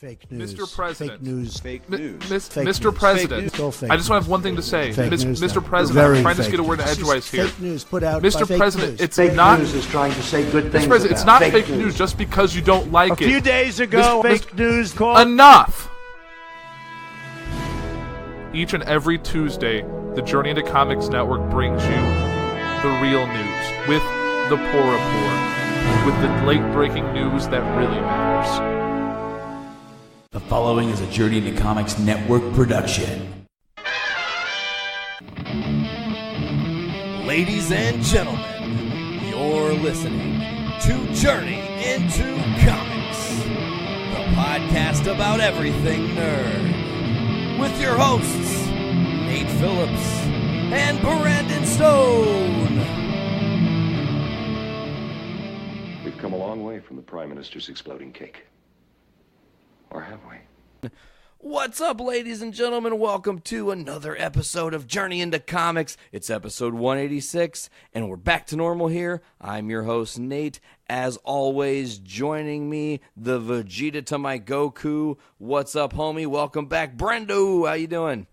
Fake news. Mr. President. Fake news. Fake news. Mr. President. Fake I just want to have one thing to say. Fake news, Mr. no. President, I'm Very trying to fake get a word in news. edgewise here. Fake news put out by Mr. fake President, news. it's Fake not... news is trying to say good things Mr. President, it's about not fake news just because you don't like it. A few days ago, fake news called... Enough! Each and every Tuesday, the Journey into Comics Network brings you the real news with the poor report, with the late-breaking news that really matters. The following is a Journey into Comics Network production. Ladies and gentlemen, you're listening to Journey into Comics, the podcast about everything nerd, with your hosts, Nate Phillips and Brandon Stone. We've come a long way from the Prime Minister's exploding cake. Or have we? What's up, ladies and gentlemen? Welcome to another episode of Journey into Comics. It's episode 186, and we're back to normal here. I'm your host, Nate. As always, joining me, the Vegeta to my Goku. What's up, homie? Welcome back. Brando, how you doing?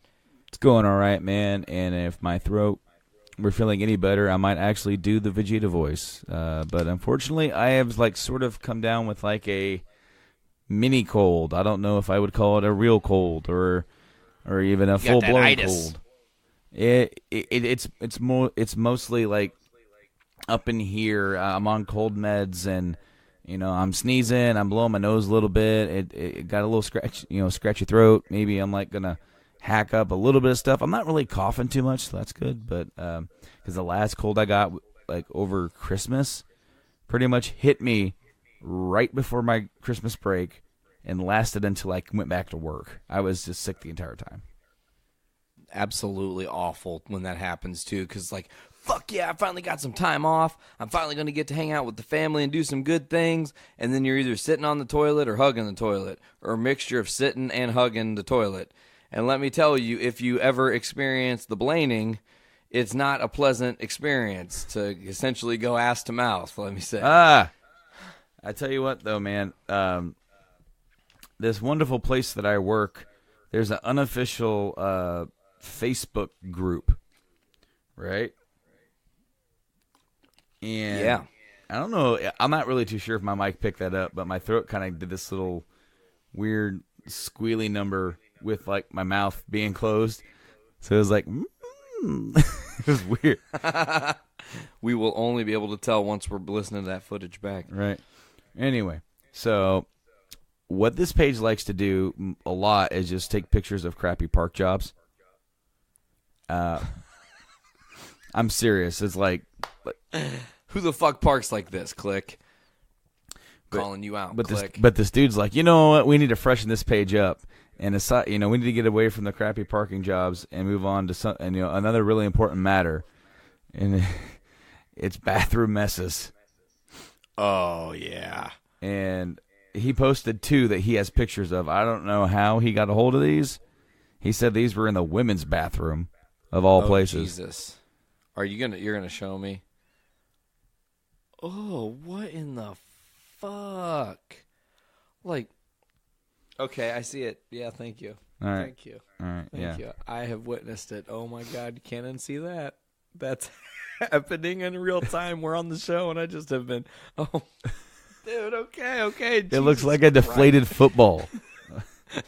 It's going all right, man. And if my throat were feeling any better, I might actually do the Vegeta voice. But unfortunately, I have sort of come down with a mini cold. I don't know if I would call it a real cold or even a full blown cold. It's mostly up in here. I'm on cold meds and I'm sneezing. I'm blowing my nose a little bit. It got a little scratchy throat. Maybe I'm gonna hack up a little bit of stuff. I'm not really coughing too much, so that's good. But because the last cold I got over Christmas pretty much hit me right before my Christmas break and lasted until I went back to work. I was just sick the entire time. Absolutely awful when that happens, too, because, fuck yeah, I finally got some time off. I'm finally going to get to hang out with the family and do some good things, and then you're either sitting on the toilet or hugging the toilet, or a mixture of sitting and hugging the toilet. And let me tell you, if you ever experience the blaning, it's not a pleasant experience to essentially go ass to mouth, let me say. I tell you what, though, man, this wonderful place that I work, there's an unofficial Facebook group, right? And yeah. I don't know, I'm not really too sure if my mic picked that up, but my throat kind of did this little weird squealy number with my mouth being closed. So it was it was weird. We will only be able to tell once we're listening to that footage back. Right. Anyway, so what this page likes to do a lot is just take pictures of crappy park jobs. I'm serious. It's who the fuck parks like this? Click. Calling you out. Click. But this dude's you know what? We need to freshen this page up. And we need to get away from the crappy parking jobs and move on to another really important matter. And it's bathroom messes. Oh, yeah. And he posted 2 that he has pictures of. I don't know how he got a hold of these. He said these were in the women's bathroom of all places. Jesus. You're gonna show me? Oh, what in the fuck? Okay, I see it. Yeah, thank you. All right. Thank you. All right. Thank you. I have witnessed it. Oh my God, you can't unsee that. That's happening in real time. We're on the show, and I just have been. Oh, dude. Okay. It looks like a deflated football.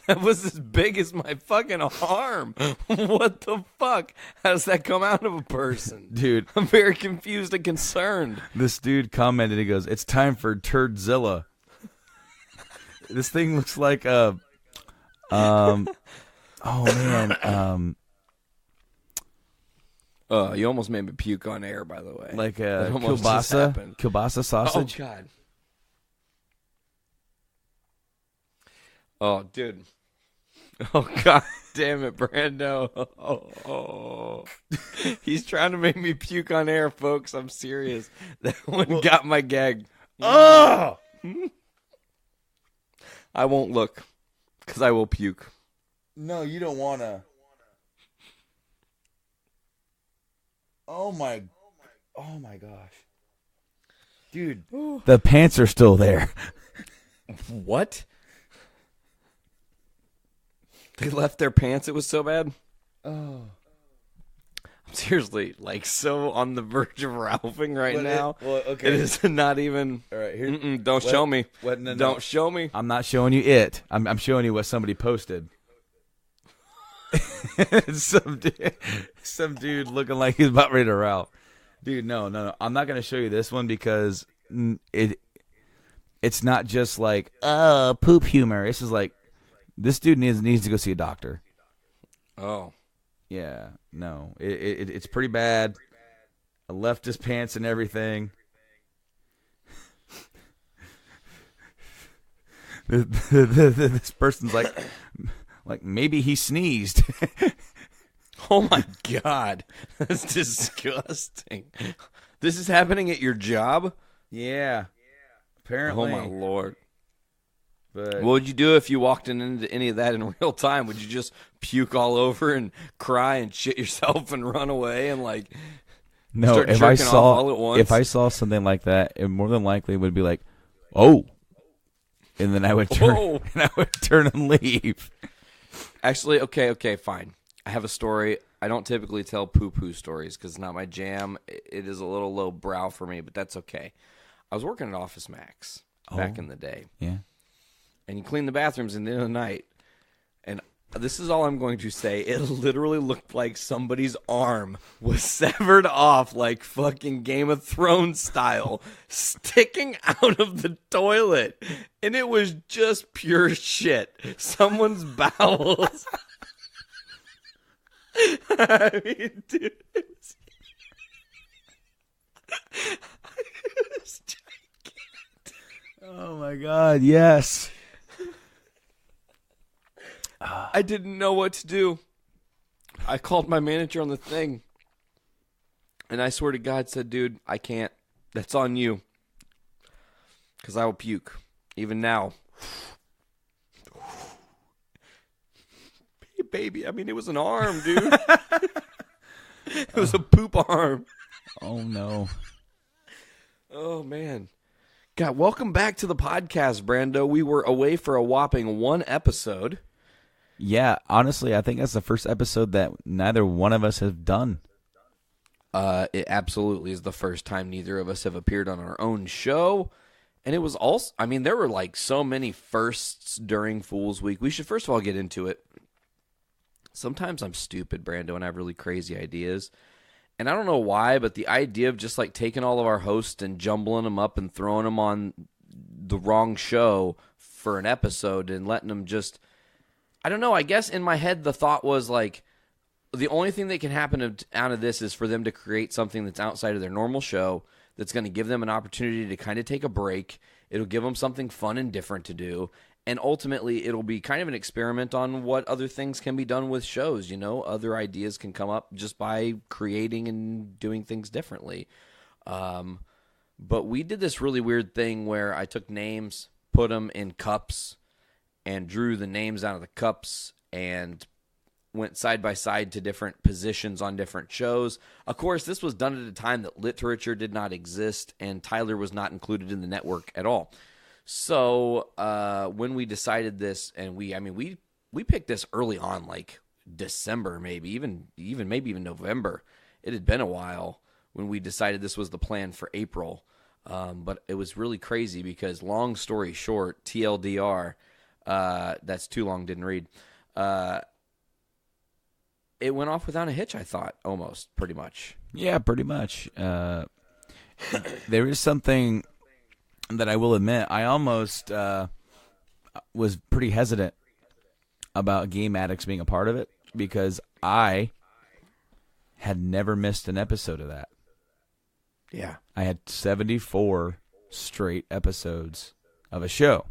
That was as big as my fucking arm. What the fuck? How does that come out of a person? Dude. I'm very confused and concerned. This dude commented, he goes, "It's time for Turdzilla." This thing looks like a, oh man, you almost made me puke on air, by the way. Like a kielbasa sausage. Oh God. Oh, dude. Oh, God damn it, Brando. Oh. He's trying to make me puke on air, folks. I'm serious. That one got my gag. Oh! I won't look, because I will puke. No, you don't want to. Oh my gosh. Dude, the pants are still there. What? They left their pants. It was so bad. Oh. I'm seriously, like, so on the verge of ralphing now. Okay. It is not even. All right, here. Don't show me. No. Don't show me. I'm not showing you it. I'm showing you what somebody posted. some dude looking like he's about ready to ralph. Dude, no. I'm not gonna show you this one because it's not just like poop humor. It's just like this dude needs to go see a doctor. Oh. Yeah, no, it's pretty bad. I left his pants and everything. This person's like maybe he sneezed. Oh my God, that's disgusting. This is happening at your job? Yeah, apparently. Oh my Lord. But what would you do if you walked into any of that in real time? Would you just puke all over and cry and shit yourself and run away and like no? start If I jerking off all at saw once? Something like that, it more than likely would be like, oh, and then I would turn and leave. Actually, okay, fine. I have a story. I don't typically tell poo-poo stories because it's not my jam. It is a little low brow for me, but that's okay. I was working at Office Max back in the day. Yeah. And you clean the bathrooms in the end of the night. And this is all I'm going to say. It literally looked like somebody's arm was severed off like fucking Game of Thrones style, sticking out of the toilet. And it was just pure shit. Someone's bowels. I mean, dude. It was gigantic. Oh my God! Yes. I didn't know what to do. I called my manager on the thing. And I swear to God said, dude, I can't. That's on you. Because I will puke. Even now. Baby, I mean, it was an arm, dude. It was a poop arm. Oh, no. Oh, man. God, welcome back to the podcast, Brando. We were away for a whopping 1 episode. Yeah, honestly, I think that's the first episode that neither one of us have done. It absolutely is the first time neither of us have appeared on our own show. And it was also, I mean, there were like so many firsts during Fool's Week. We should first of all get into it. Sometimes I'm stupid, Brando, and I have really crazy ideas. And I don't know why, but the idea of just like taking all of our hosts and jumbling them up and throwing them on the wrong show for an episode and letting them just... I don't know. I guess in my head, the thought was like, the only thing that can happen out of this is for them to create something that's outside of their normal show that's going to give them an opportunity to kind of take a break. It'll give them something fun and different to do. And ultimately, it'll be kind of an experiment on what other things can be done with shows. You know, other ideas can come up just by creating and doing things differently. But we did this really weird thing where I took names, put them in cups, and drew the names out of the cups and went side by side to different positions on different shows. Of course, this was done at a time that literature did not exist and Tyler was not included in the network at all. So when we decided this, and we picked this early on, like December, maybe even November. It had been a while when we decided this was the plan for April. But it was really crazy because, long story short, TLDR, that's too long, didn't read. It went off without a hitch, I thought, almost, pretty much. Yeah, pretty much. There is something that I will admit. I almost was pretty hesitant about Game Addicts being a part of it because I had never missed an episode of that. Yeah. I had 74 straight episodes of a show.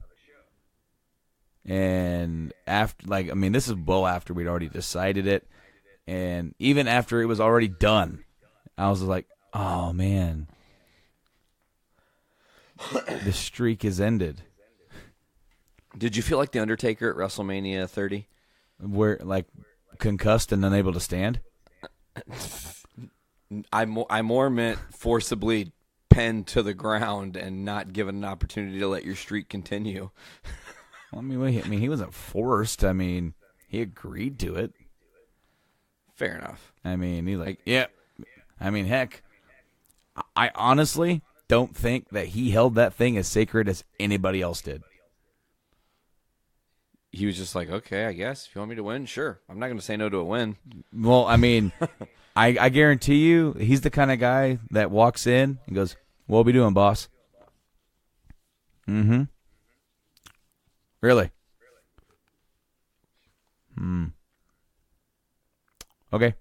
And after, this is well after we'd already decided it. And even after it was already done, I was like, oh, man, the streak is ended. Did you feel like The Undertaker at WrestleMania 30? Where, concussed and unable to stand? I more meant forcibly penned to the ground and not given an opportunity to let your streak continue. Well, he wasn't forced. He agreed to it. Fair enough. I mean, he's like, yeah. I mean, heck, I honestly don't think that he held that thing as sacred as anybody else did. He was just like, okay, I guess. If you want me to win, sure. I'm not going to say no to a win. Well, I mean, I guarantee you he's the kind of guy that walks in and goes, what we doing, boss? Mm-hmm. Really? Okay.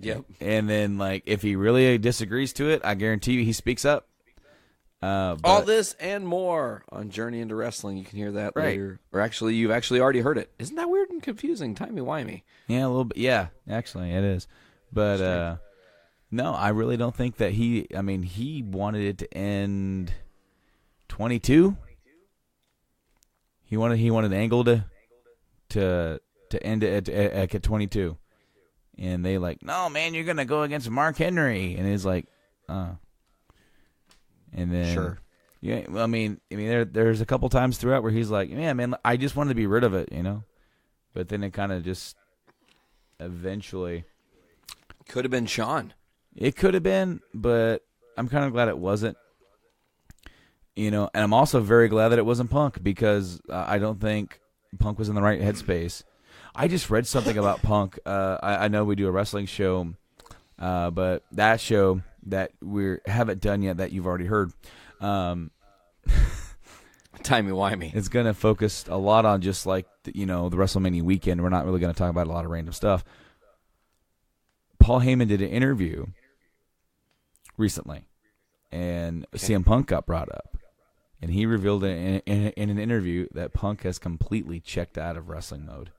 Yep. And then, like, if he really disagrees to it, I guarantee you he speaks up. All this and more on Journey into Wrestling. You can hear that Right. later. Or actually, you've actually already heard it. Isn't that weird and confusing? Timey-wimey. Yeah, a little bit. Yeah, actually, it is. But, no, I really don't think that he wanted it to end 22. He wanted Angle to end it at 22. And they like, no, man, you're going to go against Mark Henry. And he's like, And then, sure. Yeah, well, I mean, there's a couple times throughout where he's like, yeah, man, I just wanted to be rid of it, But then it kind of just eventually. Could have been Sean. It could have been, but I'm kind of glad it wasn't. And I'm also very glad that it wasn't Punk because I don't think Punk was in the right headspace. I just read something about Punk. I know we do a wrestling show, but that show that we haven't done yet that you've already heard, Timey-wimey. it's going to focus a lot on just like, the WrestleMania weekend. We're not really going to talk about a lot of random stuff. Paul Heyman did an interview recently, and CM Punk got brought up. And he revealed in an interview that Punk has completely checked out of wrestling mode.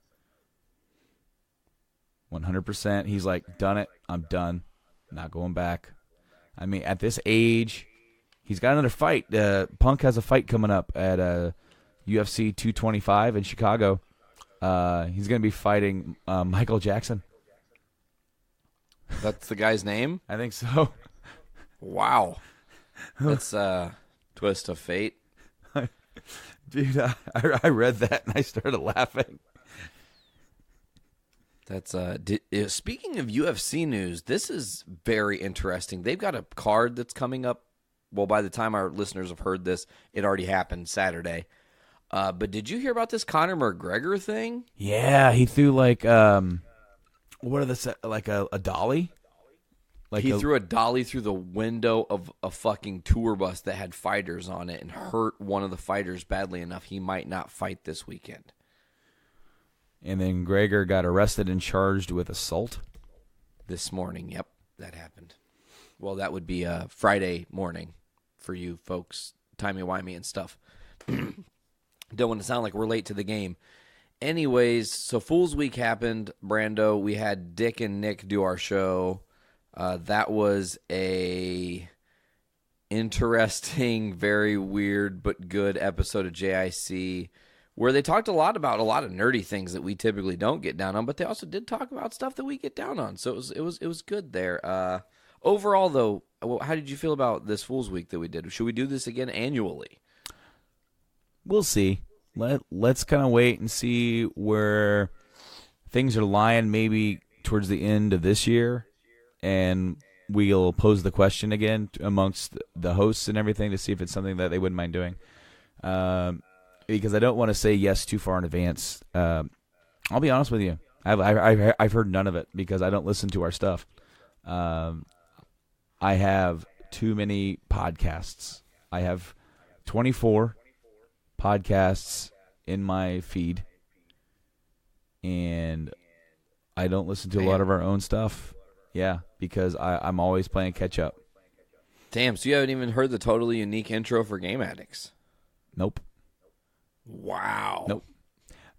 100%. He's like, done it. I'm done. Not going back. I mean, at this age, he's got another fight. Punk has a fight coming up at UFC 225 in Chicago. He's going to be fighting Michael Jackson. That's the guy's name? I think so. Wow. That's twist of fate. Dude, I read that and I started laughing. That's speaking of UFC news, this is very interesting. They've got a card that's coming up. Well, by the time our listeners have heard this, it already happened Saturday. But did you hear about this Conor McGregor thing? Yeah, he threw like what are the like a dolly? Like he threw a dolly through the window of a fucking tour bus that had fighters on it and hurt one of the fighters badly enough he might not fight this weekend. And then Gregor got arrested and charged with assault. This morning, yep, that happened. Well, that would be Friday morning for you folks, timey-wimey and stuff. Don't want to sound like we're late to the game. Anyways, so Fool's Week happened, Brando. We had Dick and Nick do our show. That was a interesting, very weird but good episode of JIC where they talked a lot about a lot of nerdy things that we typically don't get down on, but they also did talk about stuff that we get down on. So it was good there. Overall, though, how did you feel about this Fool's Week that we did? Should we do this again annually? We'll see. Let's kind of wait and see where things are lying maybe towards the end of this year. And we'll pose the question again amongst the hosts and everything to see if it's something that they wouldn't mind doing. Because I don't want to say yes too far in advance. I'll be honest with you. I've heard none of it because I don't listen to our stuff. I have too many podcasts. I have 24 podcasts in my feed, and I don't listen to a lot of our own stuff. Yeah, because I'm always playing catch up. Damn, so you haven't even heard the totally unique intro for Game Addicts? Nope. Wow. Nope.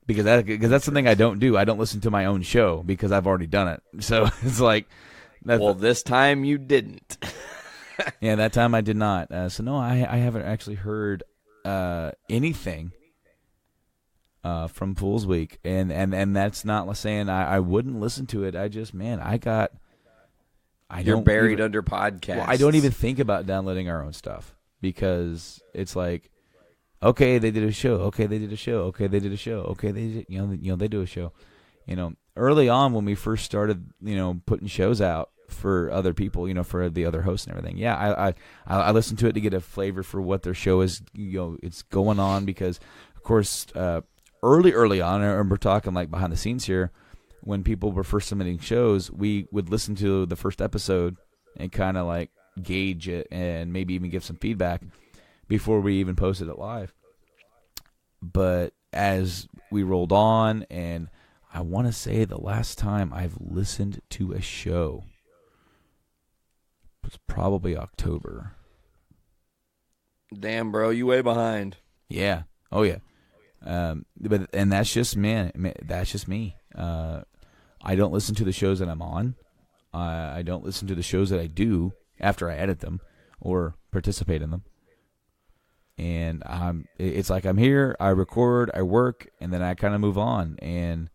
Because that's something I don't do. I don't listen to my own show because I've already done it. So it's like, well, this time you didn't. Yeah, that time I did not. So no, I haven't actually heard anything from Fool's Week, and that's not saying I wouldn't listen to it. I just, man, You're buried under podcasts. Well, I don't even think about downloading our own stuff because it's like Okay, they did a show. Okay, they did a show. Okay, they did a show. Okay, they did, they do a show. Early on when we first started, putting shows out for other people, for the other hosts and everything. Yeah, I listened to it to get a flavor for what their show is, it's going on because, of course, early on, and we're talking like behind the scenes here, when people were first submitting shows, we would listen to the first episode and kind of like gauge it and maybe even give some feedback before we even posted it live. But as we rolled on, and I want to say the last time I've listened to a show was probably October. Damn, bro, you way behind. Yeah. Oh, yeah. And that's just That's just me. I don't listen to the shows that I'm on. I don't listen to the shows that I do after I edit them or participate in them. And it's like I'm here, I record, I work, and then I kind of move on and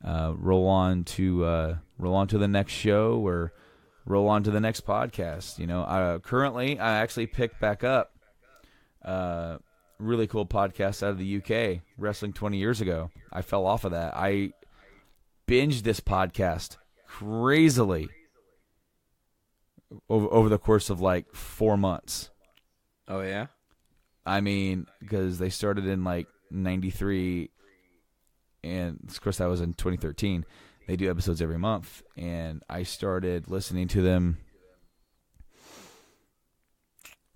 roll on to the next show or roll on to the next podcast. Currently, I actually picked back up really cool podcast out of the UK, Wrestling 20 Years Ago. I fell off of that. I binged this podcast crazily over the course of like 4 months. Oh, yeah? I mean, because they started in like 93, and of course that was in 2013. They do episodes every month, and I started listening to them.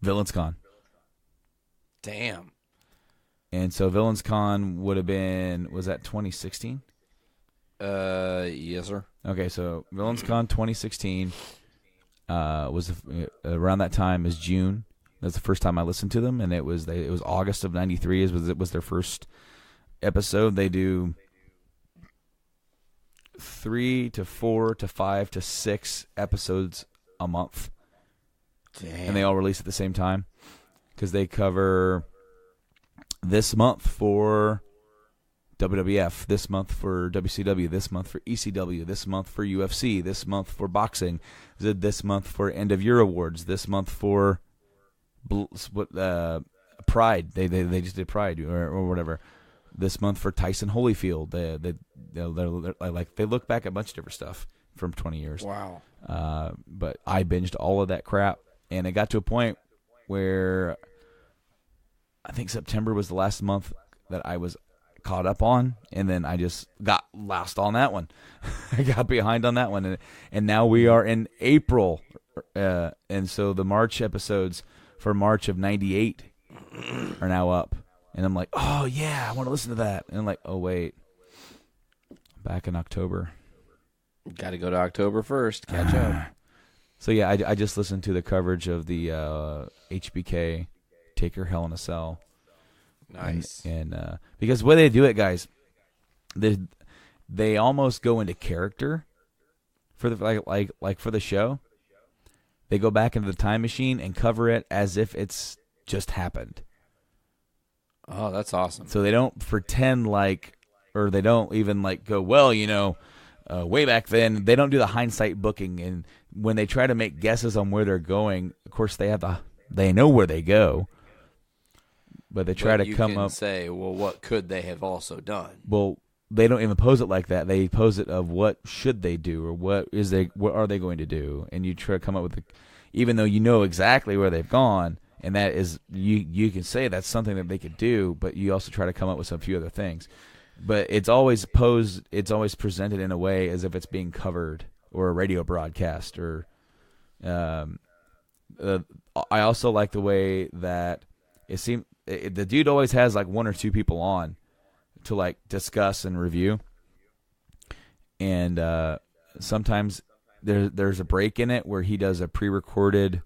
Villains Con. Damn. And so Villains Con would have been, was that 2016? Yes, sir. Okay, so Villains Con 2016 was around that time is June. That's the first time I listened to them, and it was August of '93. Was their first episode. They do 3 to 4 to 5 to 6 episodes a month. Damn. And they all release at the same time because they cover this month for WWF, this month for WCW, this month for ECW, this month for UFC, this month for boxing, this month for end of year awards, this month for Pride. They just did Pride or whatever. This month for Tyson Holyfield. They look back at a bunch of different stuff from 20 years. Wow. But I binged all of that crap, and it got to a point where I think September was the last month that I was caught up on, and then I just got lost on that one. I got behind on that one, and now we are in April, and so the March episodes for March of '98 are now up, and I'm like, oh yeah, I want to listen to that, and I'm like, oh wait, back in October. Got to go to October 1st. Catch up. So yeah, I just listened to the coverage of the HBK Taker Hell in a Cell. Nice. And because the way they do it, guys, they almost go into character for the like for the show. They go back into the time machine and cover it as if it's just happened. Oh, that's awesome. So they don't pretend or they don't even go, well, way back then. They don't do the hindsight booking, and when they try to make guesses on where they're going, of course they know where they go. But they try to come up. Say, well, what could they have also done? Well, they don't even pose it like that. They pose it of what should they do or what are they going to do, and you try to come up with even though you know exactly where they've gone, and that is you can say that's something that they could do, but you also try to come up with some few other things. But it's always presented in a way as if it's being covered or a radio broadcast or. I also like the way that it seemed. The dude always has one or two people on to discuss and review, and sometimes there's a break in it where he does a pre-recorded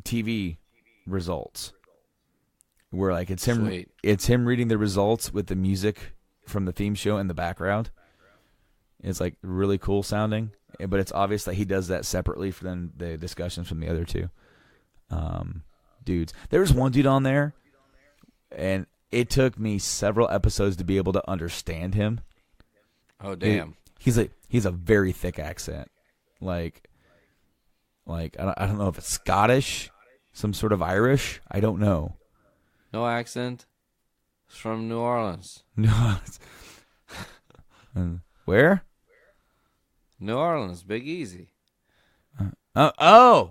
TV results where it's him. Sweet. It's him reading the results with the music from the theme show in the background. It's really cool sounding, but it's obvious that he does that separately from the discussions from the other two. Dudes. There was one dude on there, and it took me several episodes to be able to understand him. Oh, damn. He's a very thick accent. I don't know if it's Scottish some sort of Irish. I don't know. No accent. It's from New Orleans. No. Where? New Orleans, Big Easy. Yeah, New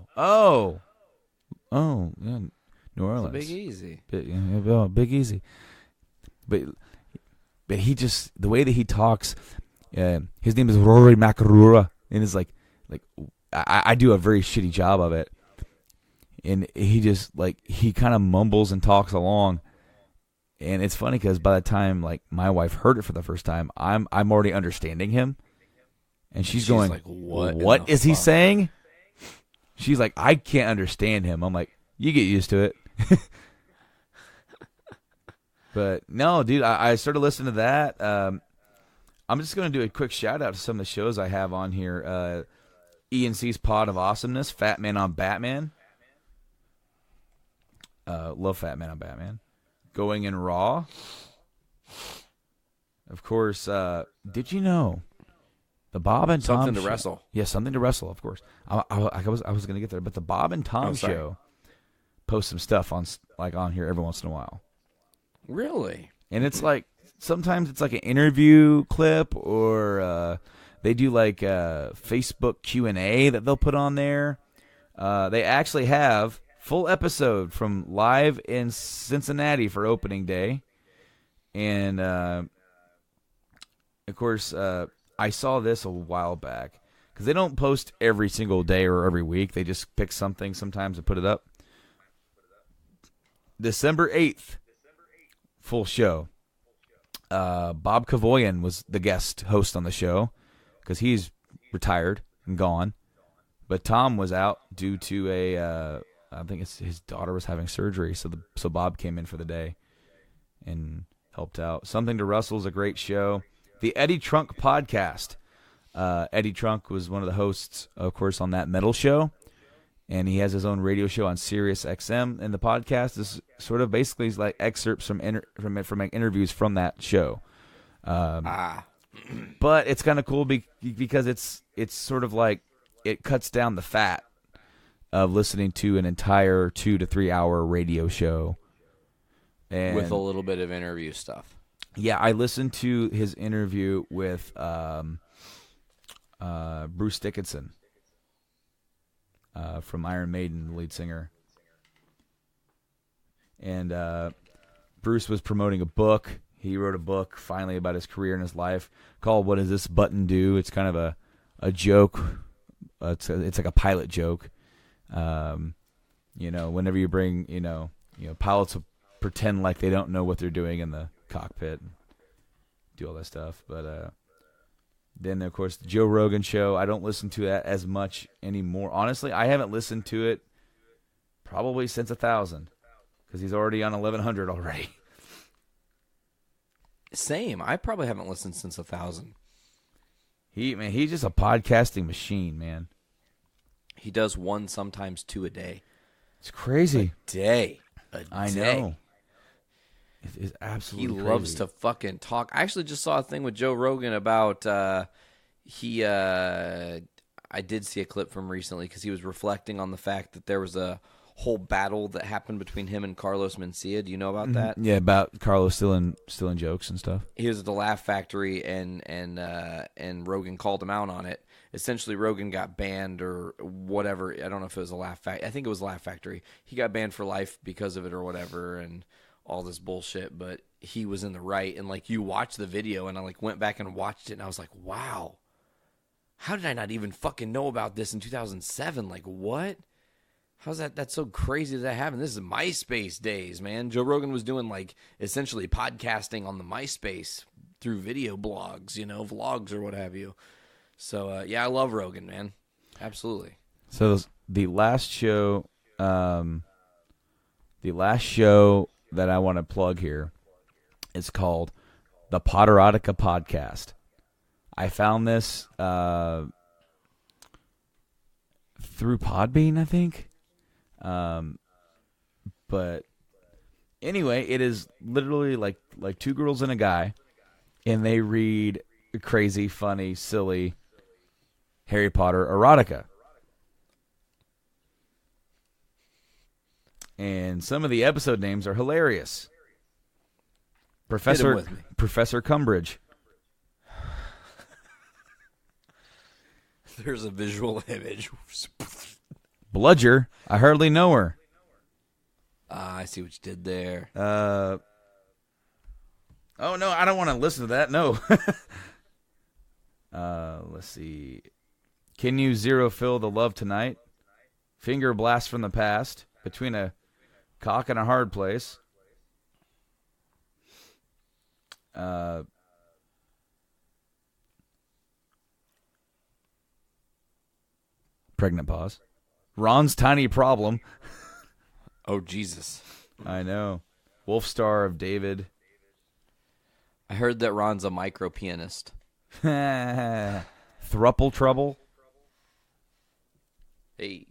Orleans. Big Easy. Big Easy. But he just, the way that he talks, his name is Rory Makarura, and it's like I do a very shitty job of it, and he just he kind of mumbles and talks along, and it's funny because by the time my wife heard it for the first time, I'm already understanding him, and she's going like, what is he saying? She's like, I can't understand him. I'm like, you get used to it. But no, dude, I started listening to that. I'm just going to do a quick shout out to some of the shows I have on here. ENC's Pod of Awesomeness, Fat Man on Batman. Love Fat Man on Batman. Going in Raw. Of course, did you know the Bob and Tom Something to show, Wrestle? Yeah, Something to Wrestle, of course. I was going to get there, but the Bob and Tom show posts some stuff on here every once in a while. Really? And it's sometimes it's an interview clip, or they do Facebook Q&A that they'll put on there. They actually have full episode from live in Cincinnati for opening day. And of course, I saw this a while back because they don't post every single day or every week. They just pick something sometimes and put it up. December 8th. Full show. Bob Kavoyan was the guest host on the show because he's retired and gone. But Tom was out due to I think his daughter was having surgery, so Bob came in for the day and helped out. Something to Wrestle is a great show. The Eddie Trunk podcast. Eddie Trunk was one of the hosts, of course, on that metal show. And he has his own radio show on Sirius XM, and the podcast is sort of basically excerpts from interviews from that show. But it's kind of cool because it's sort of it cuts down the fat of listening to an entire 2 to 3 hour radio show, and with a little bit of interview stuff. Yeah, I listened to his interview with Bruce Dickinson. From Iron Maiden, the lead singer. And Bruce was promoting a book. He wrote a book finally about his career and his life called "What Does This Button Do?" It's kind of a joke. It's like a pilot joke. Whenever you bring, pilots will pretend like they don't know what they're doing in the cockpit and do all that stuff. But then, of course, the Joe Rogan show. I don't listen to that as much anymore. Honestly, I haven't listened to it probably since 1,000 because he's already on 1,100 already. Same. I probably haven't listened since 1,000. He's just a podcasting machine, man. He does one, sometimes 2 a day. It's crazy. A day. I know. It is absolutely He crazy. loves to fucking talk. I actually just saw a thing with Joe Rogan about I did see a clip from recently because he was reflecting on the fact that there was a whole battle that happened between him and Carlos Mencia. Do you know about that? Yeah, about Carlos stealing jokes and stuff. He was at the Laugh Factory, and Rogan called him out on it. Essentially, Rogan got banned or whatever. I don't know if it was a Laugh Factory. I think it was Laugh Factory. He got banned for life because of it or whatever, and all this bullshit. But he was in the right, and you watch the video, and I went back and watched it, and I was like, wow, how did I not even fucking know about this in 2007? What? How's that? That's so crazy that happened. This is MySpace days, man. Joe Rogan was doing essentially podcasting on the MySpace through video blogs, vlogs or what have you. So yeah, I love Rogan, man. Absolutely. So the last show that I want to plug here is called the Potterotica Podcast. I found this through Podbean, I think. But anyway, it is literally like 2 girls and a guy, and they read crazy, funny, silly Harry Potter erotica. And some of the episode names are hilarious. Hit 'em with me. Professor Cumbridge. There's a visual image. Bludger. I hardly know her. I see what you did there. Oh, no, I don't want to listen to that. No. Let's see. Can you zero fill the love tonight? Finger blast from the past. Between a cock and a hard place. Pregnant pause. Ron's tiny problem. Oh, Jesus. I know. Wolf Star of David. I heard that Ron's a micro pianist. Thruple trouble. Hey.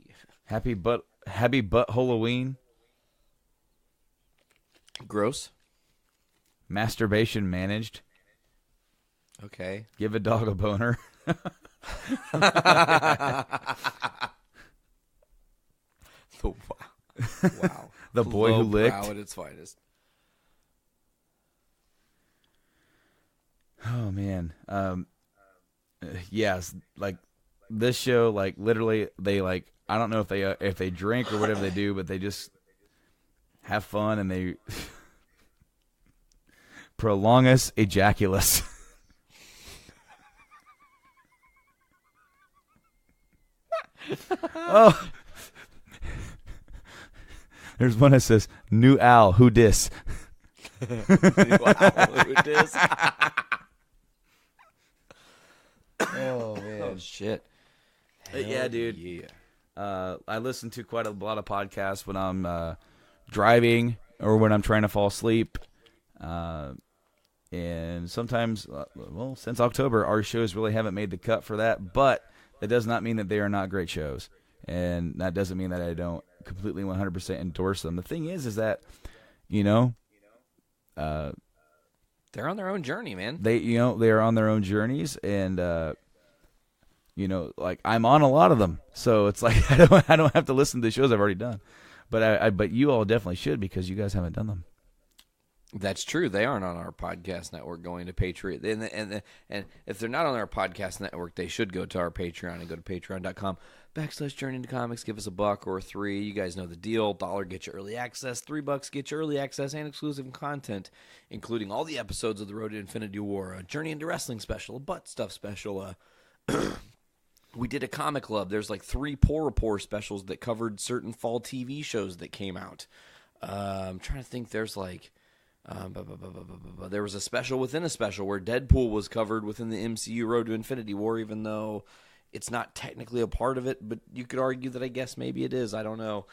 Happy butt Halloween. Gross. Masturbation managed. Okay. Give a dog a boner. Wow. The boy who licked. Wow at its finest. Oh man. Yes, like this show, like literally, they like I don't know if they drink or whatever they do, but they just have fun and they prolongus ejaculus. Oh. There's one that says, "New Al, who dis?" New Al, who dis? Oh, man. Oh, shit. Yeah, dude. Yeah. I listen to quite a lot of podcasts when I'm driving or when I'm trying to fall asleep. And sometimes, well, since October, our shows really haven't made the cut for that. But that does not mean that they are not great shows. And that doesn't mean that I don't completely 100% endorse them. The thing is that, you know, they're on their own journey, man. they are on their own journeys, and like I'm on a lot of them, so it's like I don't have to listen to the shows I've already done, but you all definitely should because you guys haven't done them. That's true. They aren't on our podcast network going to Patreon. And if they're not on our podcast network, they should go to our Patreon and go to patreon.com/Journey into Comics. Give us $1 or $3. You guys know the deal. $1 gets you early access. $3 gets you early access and exclusive content, including all the episodes of The Road to Infinity War, a Journey into Wrestling special, a Butt Stuff special. We did a comic club. There's like 3 Poor Rapport specials that covered certain fall TV shows that came out. I'm trying to think. There's like... there was a special within a special where Deadpool was covered within the MCU Road to Infinity War, even though it's not technically a part of it, but you could argue that I guess maybe it is. I don't know.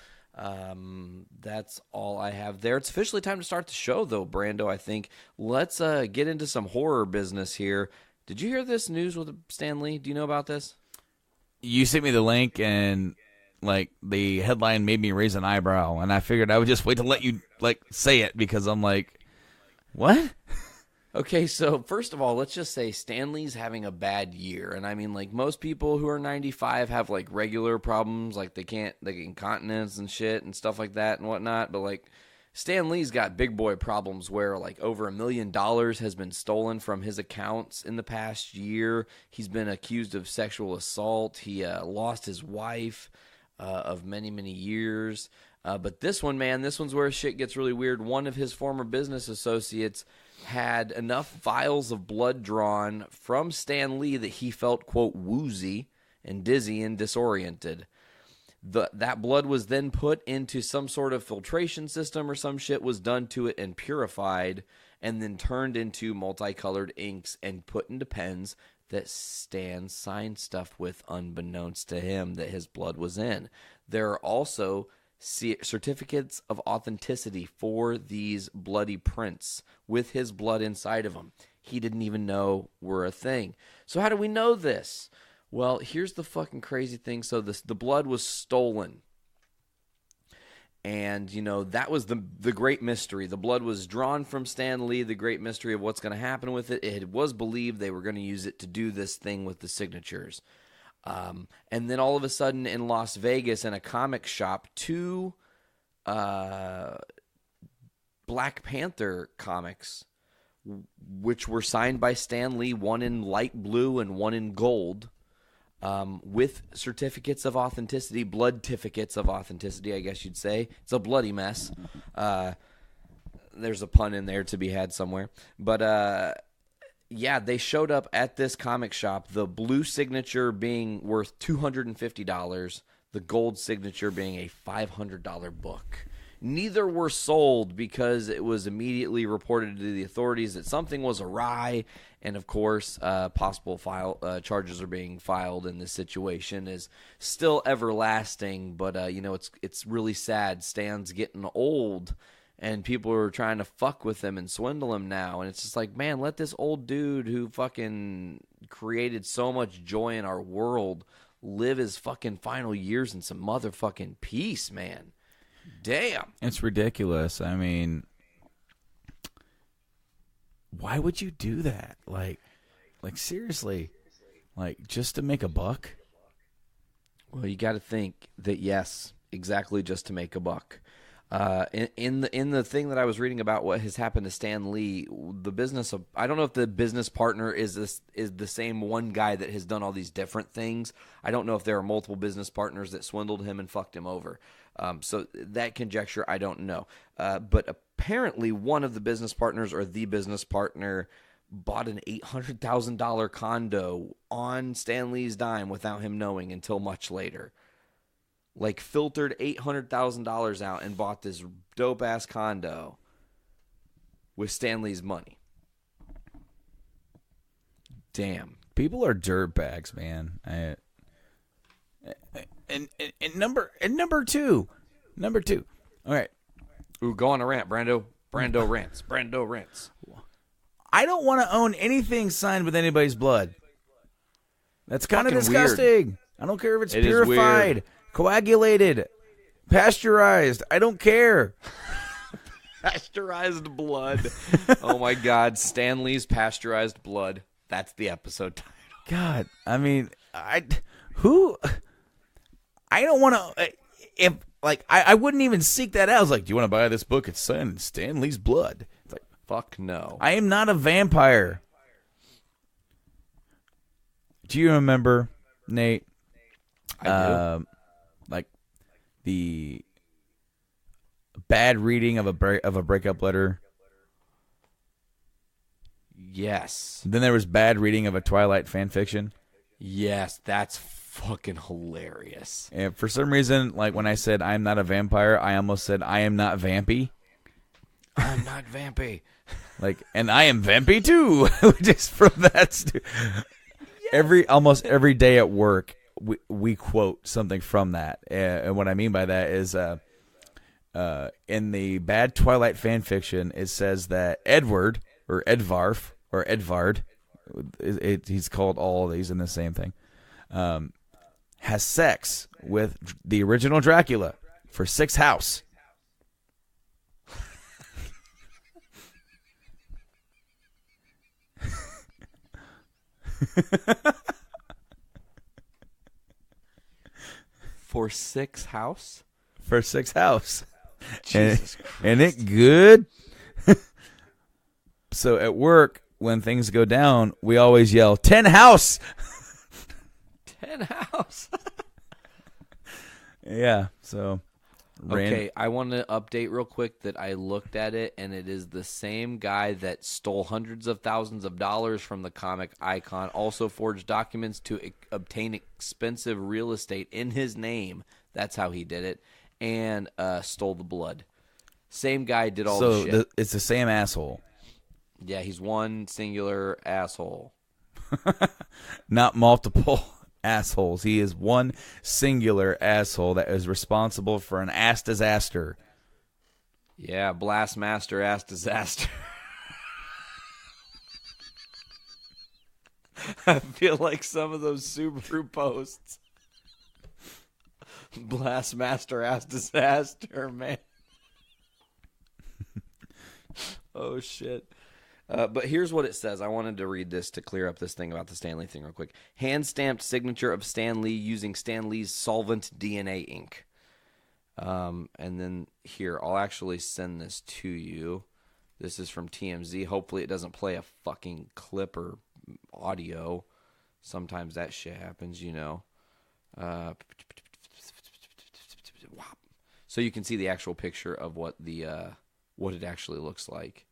That's all I have there. It's officially time to start the show, though, Brando, I think. Let's get into some horror business here. Did you hear this news with Stan Lee? Do you know about this? You sent me the link, and like the headline made me raise an eyebrow, and I figured I would just wait to let you like say it because I'm like, what? Okay, so first of all, let's just say Stan Lee's having a bad year. And I mean, like, most people who are 95 have, like, regular problems. Like, they get incontinence and shit and stuff like that and whatnot. But, like, Stan Lee's got big boy problems where, like, over $1 million has been stolen from his accounts in the past year. He's been accused of sexual assault. He lost his wife of many, many years. But this one, man, this one's where shit gets really weird. One of his former business associates had enough vials of blood drawn from Stan Lee that he felt, quote, woozy and dizzy and disoriented. That blood was then put into some sort of filtration system or some shit was done to it and purified and then turned into multicolored inks and put into pens that Stan signed stuff with unbeknownst to him that his blood was in. There are also certificates of authenticity for these bloody prints with his blood inside of them. He didn't even know were a thing. So how do we know this? Well, here's the fucking crazy thing. So the blood was stolen. And, you know, that was the great mystery. The blood was drawn from Stan Lee, the great mystery of what's going to happen with it. It was believed they were going to use it to do this thing with the signatures. And then all of a sudden in Las Vegas in a comic shop, 2 Black Panther comics, which were signed by Stan Lee, one in light blue and one in gold, with certificates of authenticity, blood certificates of authenticity, I guess you'd say. It's a bloody mess. There's a pun in there to be had somewhere. But, yeah, they showed up at this comic shop, the blue signature being worth $250, the gold signature being a $500 book. Neither were sold because it was immediately reported to the authorities that something was awry, and of course, possible charges are being filed in this situation is still everlasting. But it's really sad. Stan's getting old, and people are trying to fuck with him and swindle him now. And it's just like, man, let this old dude who fucking created so much joy in our world live his fucking final years in some motherfucking peace, man. Damn. It's ridiculous. I mean, why would you do that? Like seriously, like just to make a buck? Well, you got to think that, yes, exactly, just to make a buck. In the thing that I was reading about what has happened to Stan Lee, the business of, I don't know if the business partner is the same one guy that has done all these different things. I don't know if there are multiple business partners that swindled him and fucked him over. So that conjecture, I don't know. But apparently one of the business partners, or the business partner, bought an $800,000 condo on Stan Lee's dime without him knowing until much later. Like, filtered $800,000 out and bought this dope-ass condo with Stan Lee's money. Damn. People are dirtbags, man. And number two. All right. Ooh, go on a rant, Brando. Brando rants. I don't want to own anything signed with anybody's blood. That's kind of Fucking disgusting. weird. I don't care if it's It is purified, weird. Coagulated, pasteurized. I don't care. Pasteurized blood. Oh, my God. Stan Lee's pasteurized blood. That's the episode title. God, I mean, I don't want to. I wouldn't even seek that out. I was like, do you want to buy this book? It's signed in Stan Lee's blood. It's like, fuck no. I am not a vampire. Do you remember, Nate? I do. Like the bad reading of a breakup letter. Yes. Then there was bad reading of a Twilight fan fiction. Yes, that's fucking hilarious. And for some reason, like when I said I'm not a vampire, I almost said I am not vampy. I'm not vampy. Like, and I am vampy too. Just from that. Almost every day at work, we quote something from that. And what I mean by that is, in the bad Twilight fan fiction, it says that Edward or Edvarf or Edvard, he's called all of these in the same thing, has sex with the original Dracula for 6 house. For 6 house? For 6 house. Jesus Christ. And it good. So at work, when things go down, we always yell, 10 house. 10 house. Yeah, so. Okay, I want to update real quick that I looked at it, and it is the same guy that stole hundreds of thousands of dollars from the comic icon, also forged documents to obtain expensive real estate in his name. That's how he did it, and stole the blood. Same guy did all the shit. So it's the same asshole. Yeah, he's one singular asshole. Not multiple assholes. He is one singular asshole that is responsible for an ass disaster. Yeah, Blastmaster ass disaster. I feel like some of those Subaru posts. Blastmaster ass disaster, man. Oh, shit. But here's what it says. I wanted to read this to clear up this thing about the Stan Lee thing real quick. Hand-stamped signature of Stan Lee using Stan Lee's solvent DNA ink. And then here, I'll actually send this to you. This is from TMZ. Hopefully it doesn't play a fucking clip or audio. Sometimes that shit happens, you know. So you can see the actual picture of what it actually looks like.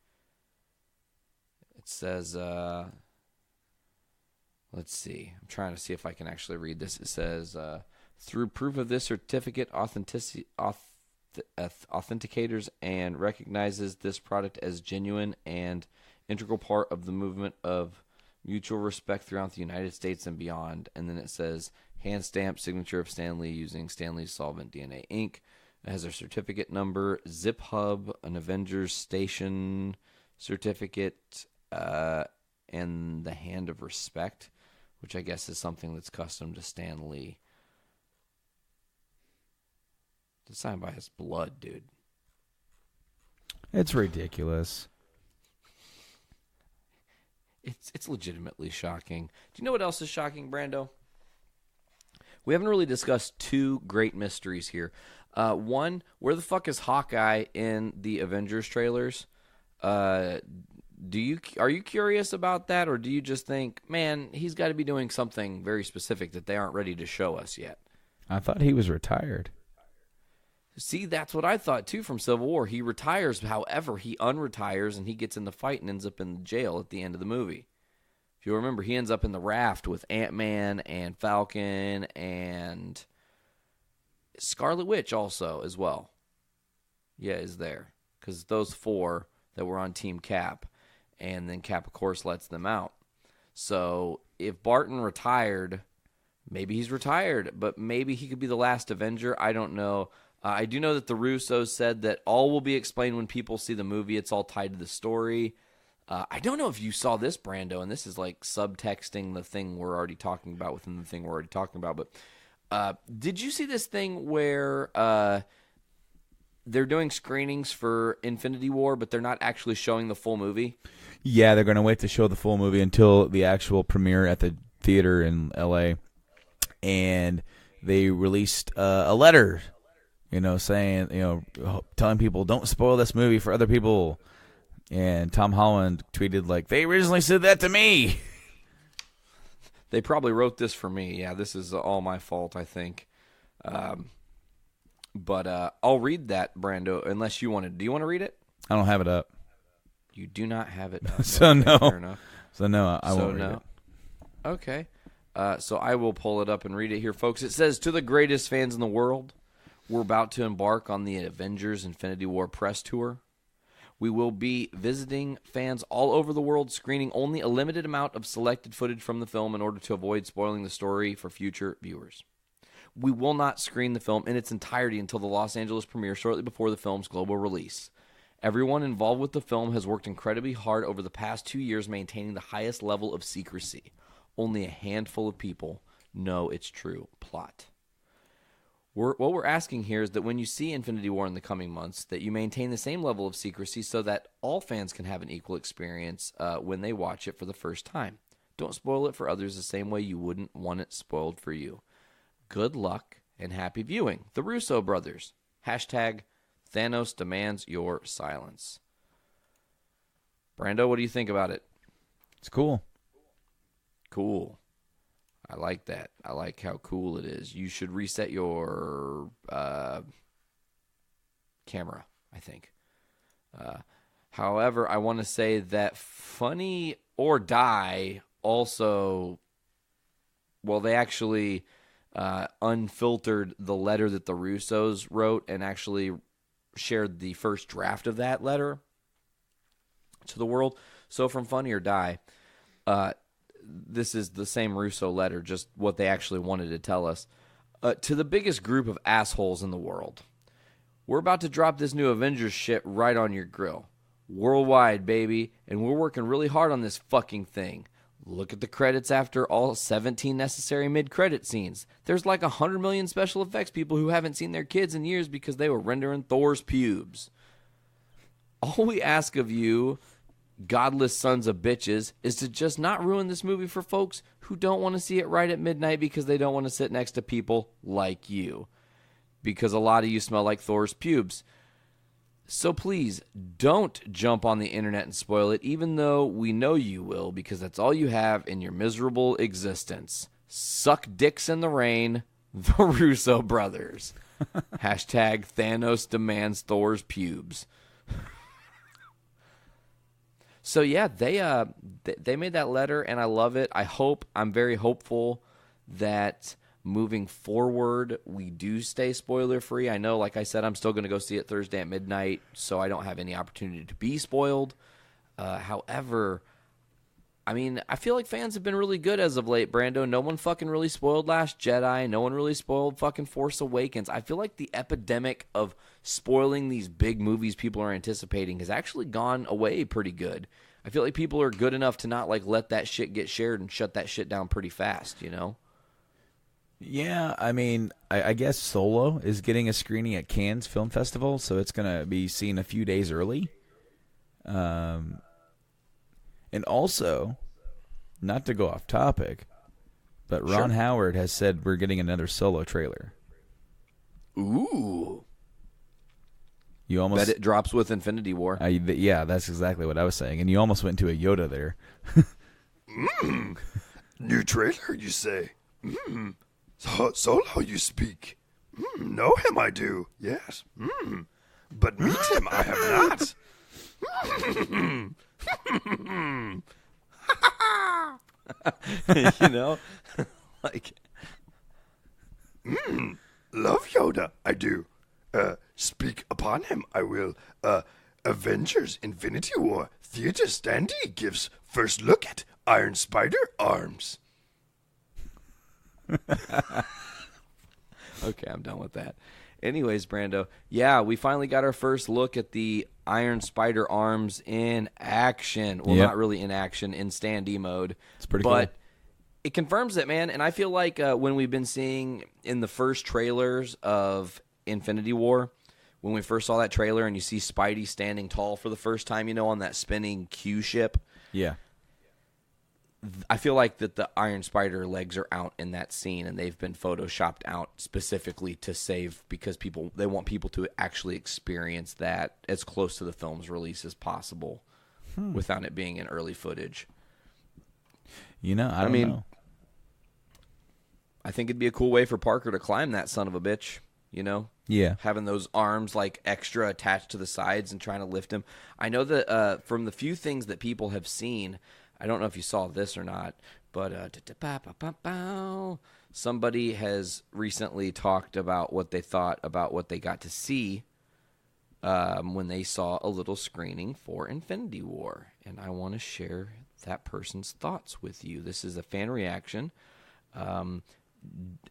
It says, let's see. I'm trying to see if I can actually read this. It says, through proof of this certificate, authenticators and recognizes this product as genuine and integral part of the movement of mutual respect throughout the United States and beyond. And then it says, hand stamp signature of Stan Lee using Stan Lee's solvent DNA ink. It has a certificate number, zip hub, an Avengers Station certificate, and the hand of respect, which I guess is something that's custom to Stan Lee. It's signed by his blood, dude. It's ridiculous. It's legitimately shocking. Do you know what else is shocking, Brando? We haven't really discussed two great mysteries here. One, where the fuck is Hawkeye in the Avengers trailers? Are you curious about that, or do you just think, man, he's got to be doing something very specific that they aren't ready to show us yet? I thought he was retired. See, that's what I thought, too, from Civil War. He retires, however, he unretires, and he gets in the fight and ends up in jail at the end of the movie. If you remember, he ends up in the raft with Ant-Man and Falcon and Scarlet Witch also as well. Yeah, is there. Because those four that were on Team Cap, and then Cap, of course, lets them out. So if Barton retired, maybe he's retired, but maybe he could be the last Avenger. I don't know. I do know that the Russos said that all will be explained when people see the movie. It's all tied to the story. I don't know if you saw this, Brando, and this is like subtexting the thing we're already talking about within the thing we're already talking about, but did you see this thing where they're doing screenings for Infinity War, but they're not actually showing the full movie? Yeah, they're going to wait to show the full movie until the actual premiere at the theater in L.A., and they released a letter, saying, telling people, don't spoil this movie for other people. And Tom Holland tweeted, like, they originally said that to me. They probably wrote this for me. Yeah, this is all my fault, I think. But I'll read that, Brando, unless you want to. Do you want to read it? I don't have it up. You do not have it up. So okay, no. Fair enough. So no, I won't read it. Okay. So I will pull it up and read it here, folks. It says, to the greatest fans in the world, we're about to embark on the Avengers Infinity War press tour. We will be visiting fans all over the world, screening only a limited amount of selected footage from the film in order to avoid spoiling the story for future viewers. We will not screen the film in its entirety until the Los Angeles premiere shortly before the film's global release. Everyone involved with the film has worked incredibly hard over the past 2 years maintaining the highest level of secrecy. Only a handful of people know its true plot. What we're asking here is that when you see Infinity War in the coming months, that you maintain the same level of secrecy so that all fans can have an equal experience when they watch it for the first time. Don't spoil it for others the same way you wouldn't want it spoiled for you. Good luck and happy viewing. The Russo brothers. Hashtag Thanos demands your silence. Brando, what do you think about it? It's cool. Cool. I like that. I like how cool it is. You should reset your camera, I think. However, I want to say that Funny or Die also, well, they actually unfiltered the letter that the Russos wrote and actually shared the first draft of that letter to the world. So from Funny or Die, this is the same Russo letter, just what they actually wanted to tell us. To the biggest group of assholes in the world, we're about to drop this new Avengers shit right on your grill. Worldwide, baby, and we're working really hard on this fucking thing. Look at the credits after all 17 necessary mid-credit scenes. There's like 100 million special effects people who haven't seen their kids in years because they were rendering Thor's pubes. All we ask of you, godless sons of bitches, is to just not ruin this movie for folks who don't want to see it right at midnight because they don't want to sit next to people like you. because a lot of you smell like Thor's pubes. So please don't jump on the internet and spoil it, even though we know you will, because that's all you have in your miserable existence. Suck dicks in the rain, the Russo brothers. Hashtag Thanos demands Thor's pubes. So yeah, they made that letter, and I love it. I'm very hopeful that moving forward, we do stay spoiler-free. I know, like I said, I'm still going to go see it Thursday at midnight, so I don't have any opportunity to be spoiled. However, I mean, I feel like fans have been really good as of late, Brando. No one fucking really spoiled Last Jedi. No one really spoiled fucking Force Awakens. I feel like the epidemic of spoiling these big movies people are anticipating has actually gone away pretty good. I feel like people are good enough to not, like, let that shit get shared and shut that shit down pretty fast, you know? Yeah, I mean, I guess Solo is getting a screening at Cannes Film Festival, so it's going to be seen a few days early. And also, not to go off topic, but Ron Howard has said we're getting another Solo trailer. Ooh. You almost bet it drops with Infinity War. Yeah, that's exactly what I was saying. And you almost went into a Yoda there. New trailer, you say? Solo, you speak. Know him, I do. Yes. But meet him, I have not. You know? Like. Love Yoda, I do. Speak upon him, I will. Avengers Infinity War Theater standee gives first look at Iron Spider arms. Okay, I'm done with that. Anyways, Brando, yeah, we finally got our first look at the Iron Spider arms in action. Well, not really in action, in standee mode. It's pretty cool. It confirms it, man. And I feel like when we've been seeing in the first trailers of Infinity War, when we first saw that trailer and you see Spidey standing tall for the first time, you know, on that spinning Q ship. Yeah. I feel like that the Iron Spider legs are out in that scene, and they've been photoshopped out specifically to save, because they want people to actually experience that as close to the film's release as possible without it being in early footage. You know, I don't know. I think it'd be a cool way for Parker to climb that son of a bitch, you know? Yeah. Having those arms like extra attached to the sides and trying to lift him. I know that from the few things that people have seen, I don't know if you saw this or not, but somebody has recently talked about what they thought about what they got to see when they saw a little screening for Infinity War. And I want to share that person's thoughts with you. This is a fan reaction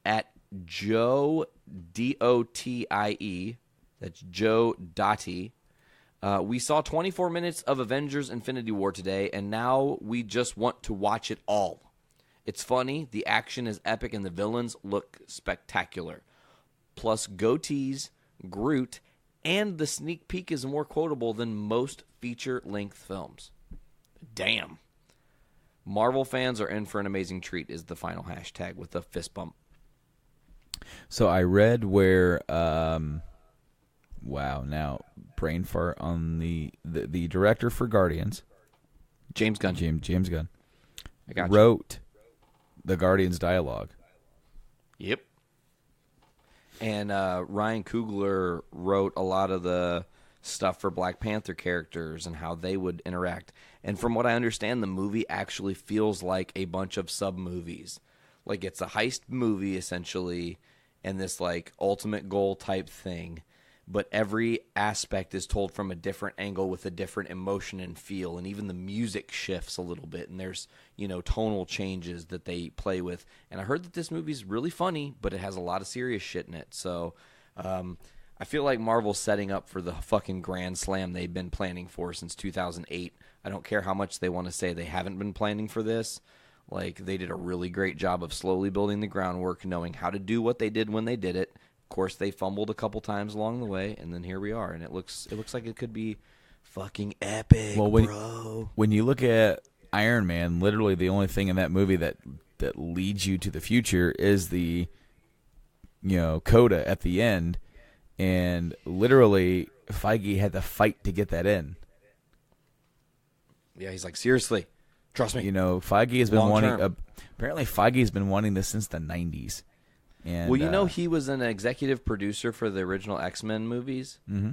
at Joe, Dotie, that's Joe Dottie. We saw 24 minutes of Avengers Infinity War today, and now we just want to watch it all. It's funny, the action is epic, and the villains look spectacular. Plus, goatees, Groot, and the sneak peek is more quotable than most feature-length films. Damn. Marvel fans are in for an amazing treat is the final hashtag with a fist bump. So I read where, wow, now brain fart on the director for Guardians. James Gunn. James Gunn. I got wrote the Guardians dialogue. Yep. And Ryan Coogler wrote a lot of the stuff for Black Panther characters and how they would interact. And from what I understand, the movie actually feels like a bunch of sub-movies. Like it's a heist movie, essentially, and this like ultimate goal type thing. But every aspect is told from a different angle with a different emotion and feel. And even the music shifts a little bit. And there's, you know, tonal changes that they play with. And I heard that this movie's really funny, but it has a lot of serious shit in it. So I feel like Marvel's setting up for the fucking grand slam they've been planning for since 2008. I don't care how much they want to say they haven't been planning for this. Like, they did a really great job of slowly building the groundwork, knowing how to do what they did when they did it. Of course, they fumbled a couple times along the way, and then here we are. And it looks like it could be fucking epic, bro. When you look at Iron Man, literally the only thing in that movie that leads you to the future is the, you know, coda at the end. And literally, Feige had to fight to get that in. Yeah, he's like, seriously, trust me. You know, Feige has been Long wanting. term. Apparently, Feige has been wanting this since the '90s. And, Well, you know, he was an executive producer for the original X-Men movies. Mm-hmm.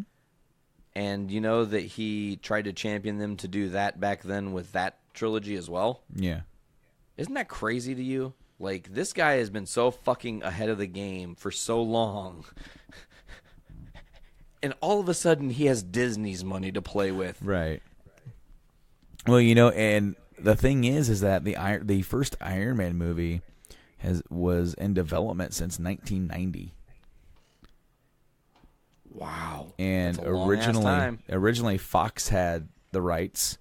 And you know that he tried to champion them to do that back then with that trilogy as well? Yeah. Isn't that crazy to you? Like, this guy has been so fucking ahead of the game for so long. And all of a sudden, he has Disney's money to play with. Right. Well, you know, and the thing is that the first Iron Man movie was in development since 1990. Wow. And That's a long-ass time. originally Fox had the rights,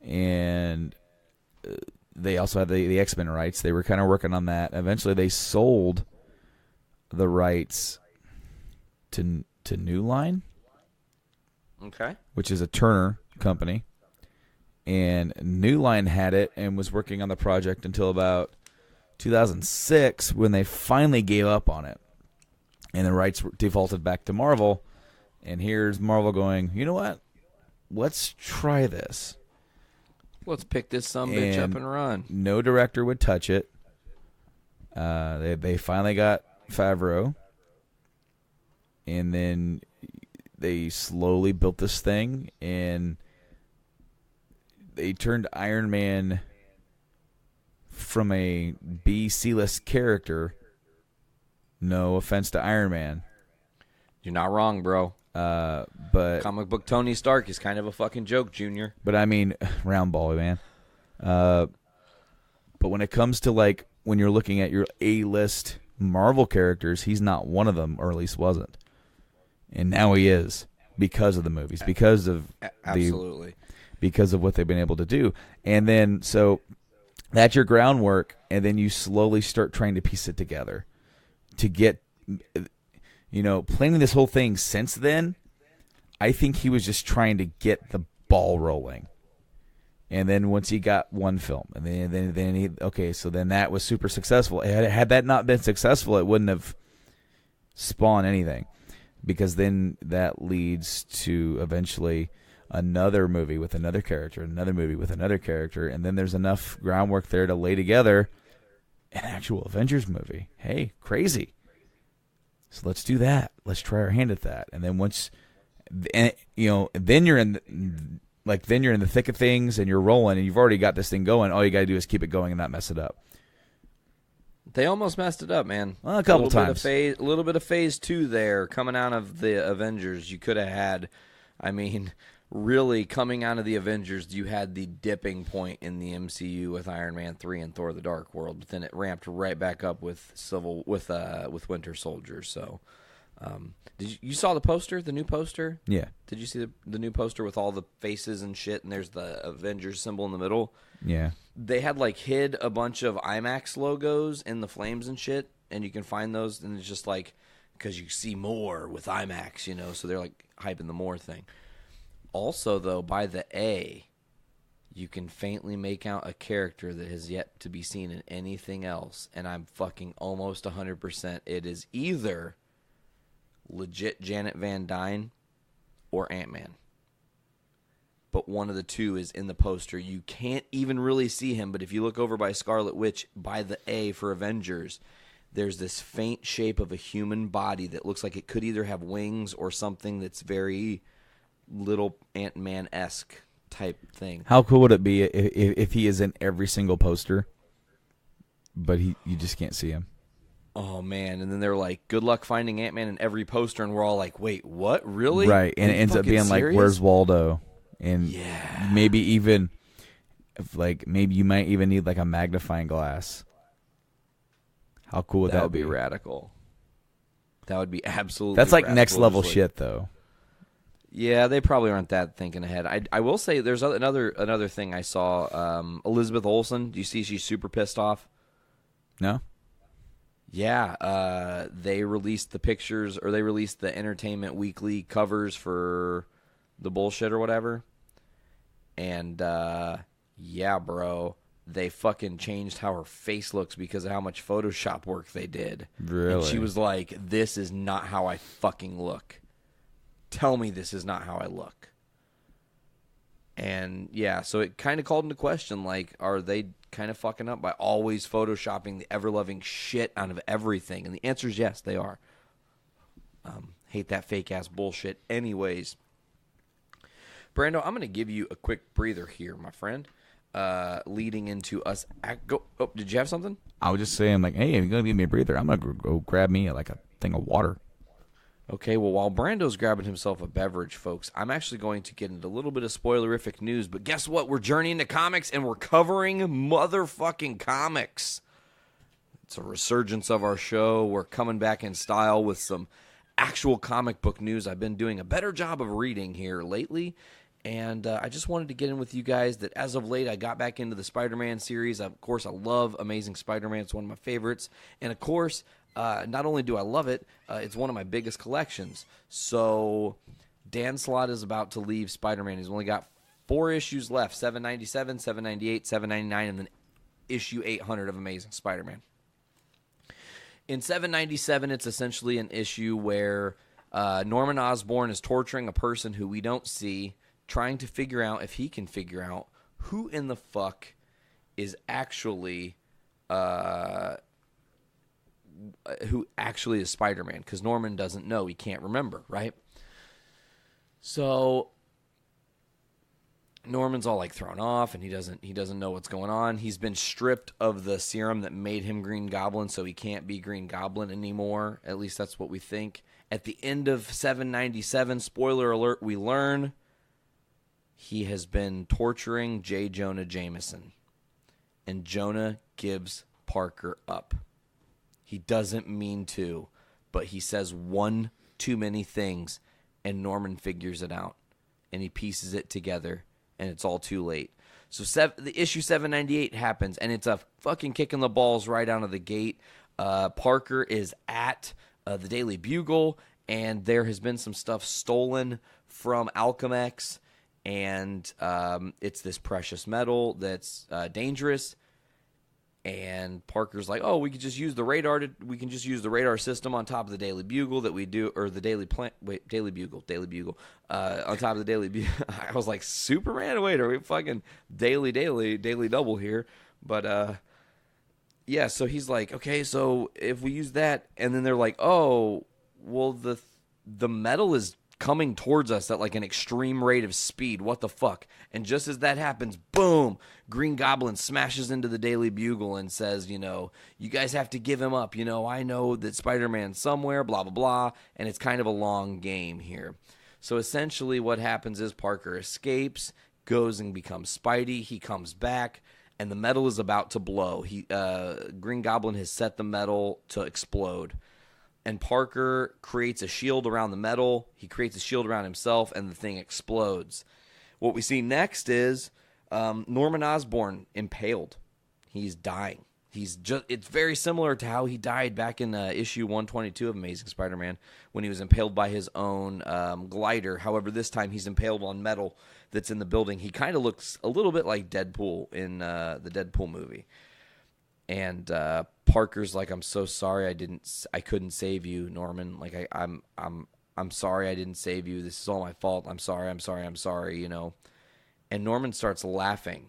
and they also had the X-Men rights. They were kind of working on that. Eventually, they sold the rights to New Line, Okay. which is a Turner company, and New Line had it and was working on the project until about 2006 when they finally gave up on it. And the rights were defaulted back to Marvel. And here's Marvel going, you know what? Let's try this. Let's pick this sumbitch up and run. No director would touch it. They finally got Favreau. And then they slowly built this thing. And they turned Iron Man from a B, C-list character. No offense to Iron Man. You're not wrong, bro. But Comic book Tony Stark is kind of a fucking joke, Junior. But I mean, round ball, man. But when it comes to, like, when you're looking at your A-list Marvel characters, he's not one of them, or at least wasn't. And now he is because of the movies, because of Absolutely. because of what they've been able to do. And then, so that's your groundwork, and then you slowly start trying to piece it together to get, you know, planning this whole thing since then. I think he was just trying to get the ball rolling. And then once he got one film, and then he, okay, so then that was super successful. Had that not been successful, it wouldn't have spawned anything, because then that leads to eventually another movie with another character, another movie with another character, and then there's enough groundwork there to lay together an actual Avengers movie. Hey, crazy. So let's do that. Let's try our hand at that. And then once, you know, then you're in the thick of things and you're rolling and you've already got this thing going. All you got to do is keep it going and not mess it up. They almost messed it up, man. Well, a couple times. A little bit of phase 2 there coming out of the Avengers. You could have had, I mean, really coming out of the Avengers, you had the dipping point in the MCU with Iron Man 3 and Thor: The Dark World, but then it ramped right back up with Winter Soldier. So, you saw the poster, the new poster? Yeah. Did you see the new poster with all the faces and shit, and there's the Avengers symbol in the middle? Yeah. They had like hid a bunch of IMAX logos in the flames and shit, and you can find those, and it's just like, because you see more with IMAX, you know, so they're like hyping the more thing. Also, though, by the A, you can faintly make out a character that has yet to be seen in anything else, and I'm fucking almost 100%. It is either legit Janet Van Dyne or Ant-Man. But one of the two is in the poster. You can't even really see him, but if you look over by Scarlet Witch, by the A for Avengers, there's this faint shape of a human body that looks like it could either have wings or something that's very little Ant-Man-esque type thing. How cool would it be if he is in every single poster, but you just can't see him? Oh, man. And then they're like, good luck finding Ant-Man in every poster, and we're all like, wait, what? Really? Right, and it ends up being serious? like, where's Waldo? And yeah, maybe even, maybe you might even need like a magnifying glass. How cool would that be? That would be radical. That would be absolutely That's like radical. next level Just like, shit, though. Yeah, they probably aren't that thinking ahead. I will say there's another thing I saw. Elizabeth Olsen. Do you see she's super pissed off? No? Yeah. They released the pictures, or they released the Entertainment Weekly covers for the bullshit or whatever. And, yeah, bro. they fucking changed how her face looks because of how much Photoshop work they did. Really? And she was like, this is not how I fucking look. Tell me this is not how I look. And, yeah, so it kind of called into question, like, are they kind of fucking up by always Photoshopping the ever-loving shit out of everything? And the answer is yes, they are. Hate that fake-ass bullshit. Anyways, Brando, I'm going to give you a quick breather here, my friend, leading into us. Oh, did you have something? I was just saying, like, hey, if you're going to give me a breather, I'm going to go grab me, like, a thing of water. Okay, well, while Brando's grabbing himself a beverage, folks, I'm actually going to get into a little bit of spoilerific news, but guess what? We're journeying to comics, and we're covering motherfucking comics. It's a resurgence of our show. We're coming back in style with some actual comic book news. I've been doing a better job of reading here lately, and I just wanted to get in with you guys that as of late, I got back into the Spider-Man series. Of course, I love Amazing Spider-Man. It's one of my favorites, and of course, not only do I love it, it's one of my biggest collections. So Dan Slott is about to leave Spider-Man. He's only got 4 issues left, 797, 798, 799, and then issue 800 of Amazing Spider-Man. In 797, it's essentially an issue where Norman Osborn is torturing a person who we don't see, trying to figure out if he can figure out who in the fuck is actually who actually is Spider-Man, because Norman doesn't know. He can't remember, right? So Norman's all like thrown off, and he doesn't know what's going on. He's been stripped of the serum that made him Green Goblin, so he can't be Green Goblin anymore. At least that's what we think. At the end of 797, spoiler alert, we learn he has been torturing J. Jonah Jameson, and Jonah gives Parker up. He doesn't mean to, but he says one too many things, and Norman figures it out, and he pieces it together, and it's all too late. So the issue 798 happens, and it's a fucking kick in the balls right out of the gate. Parker is at the Daily Bugle, and there has been some stuff stolen from Alchemex, and it's this precious metal that's dangerous. And Parker's like, oh, we could just use the radar. We can just use the radar system on top of the Daily Bugle that we do, or the Daily Bugle, on top of the Daily Bugle. I was like, Superman? Wait, are we fucking daily double here? But yeah. So he's like, okay, so if we use that, and then they're like, oh, well, the metal is coming towards us at like an extreme rate of speed. What the fuck? And just as that happens, boom, Green Goblin smashes into the Daily Bugle and says, you guys have to give him up. I know that Spider-Man's somewhere, blah, blah, blah. And it's kind of a long game here. So essentially what happens is Parker escapes, goes and becomes Spidey. He comes back, and the metal is about to blow. Green Goblin has set the metal to explode. And Parker creates a shield around the metal. He creates a shield around himself, and the thing explodes. What we see next is Norman Osborn impaled. He's dying. It's very similar to how he died back in issue 122 of Amazing Spider-Man when he was impaled by his own glider. However, this time he's impaled on metal that's in the building. He kind of looks a little bit like Deadpool in the Deadpool movie. And Parker's like, I'm so sorry I couldn't save you, Norman. Like I'm sorry I didn't save you. This is all my fault. I'm sorry. And Norman starts laughing.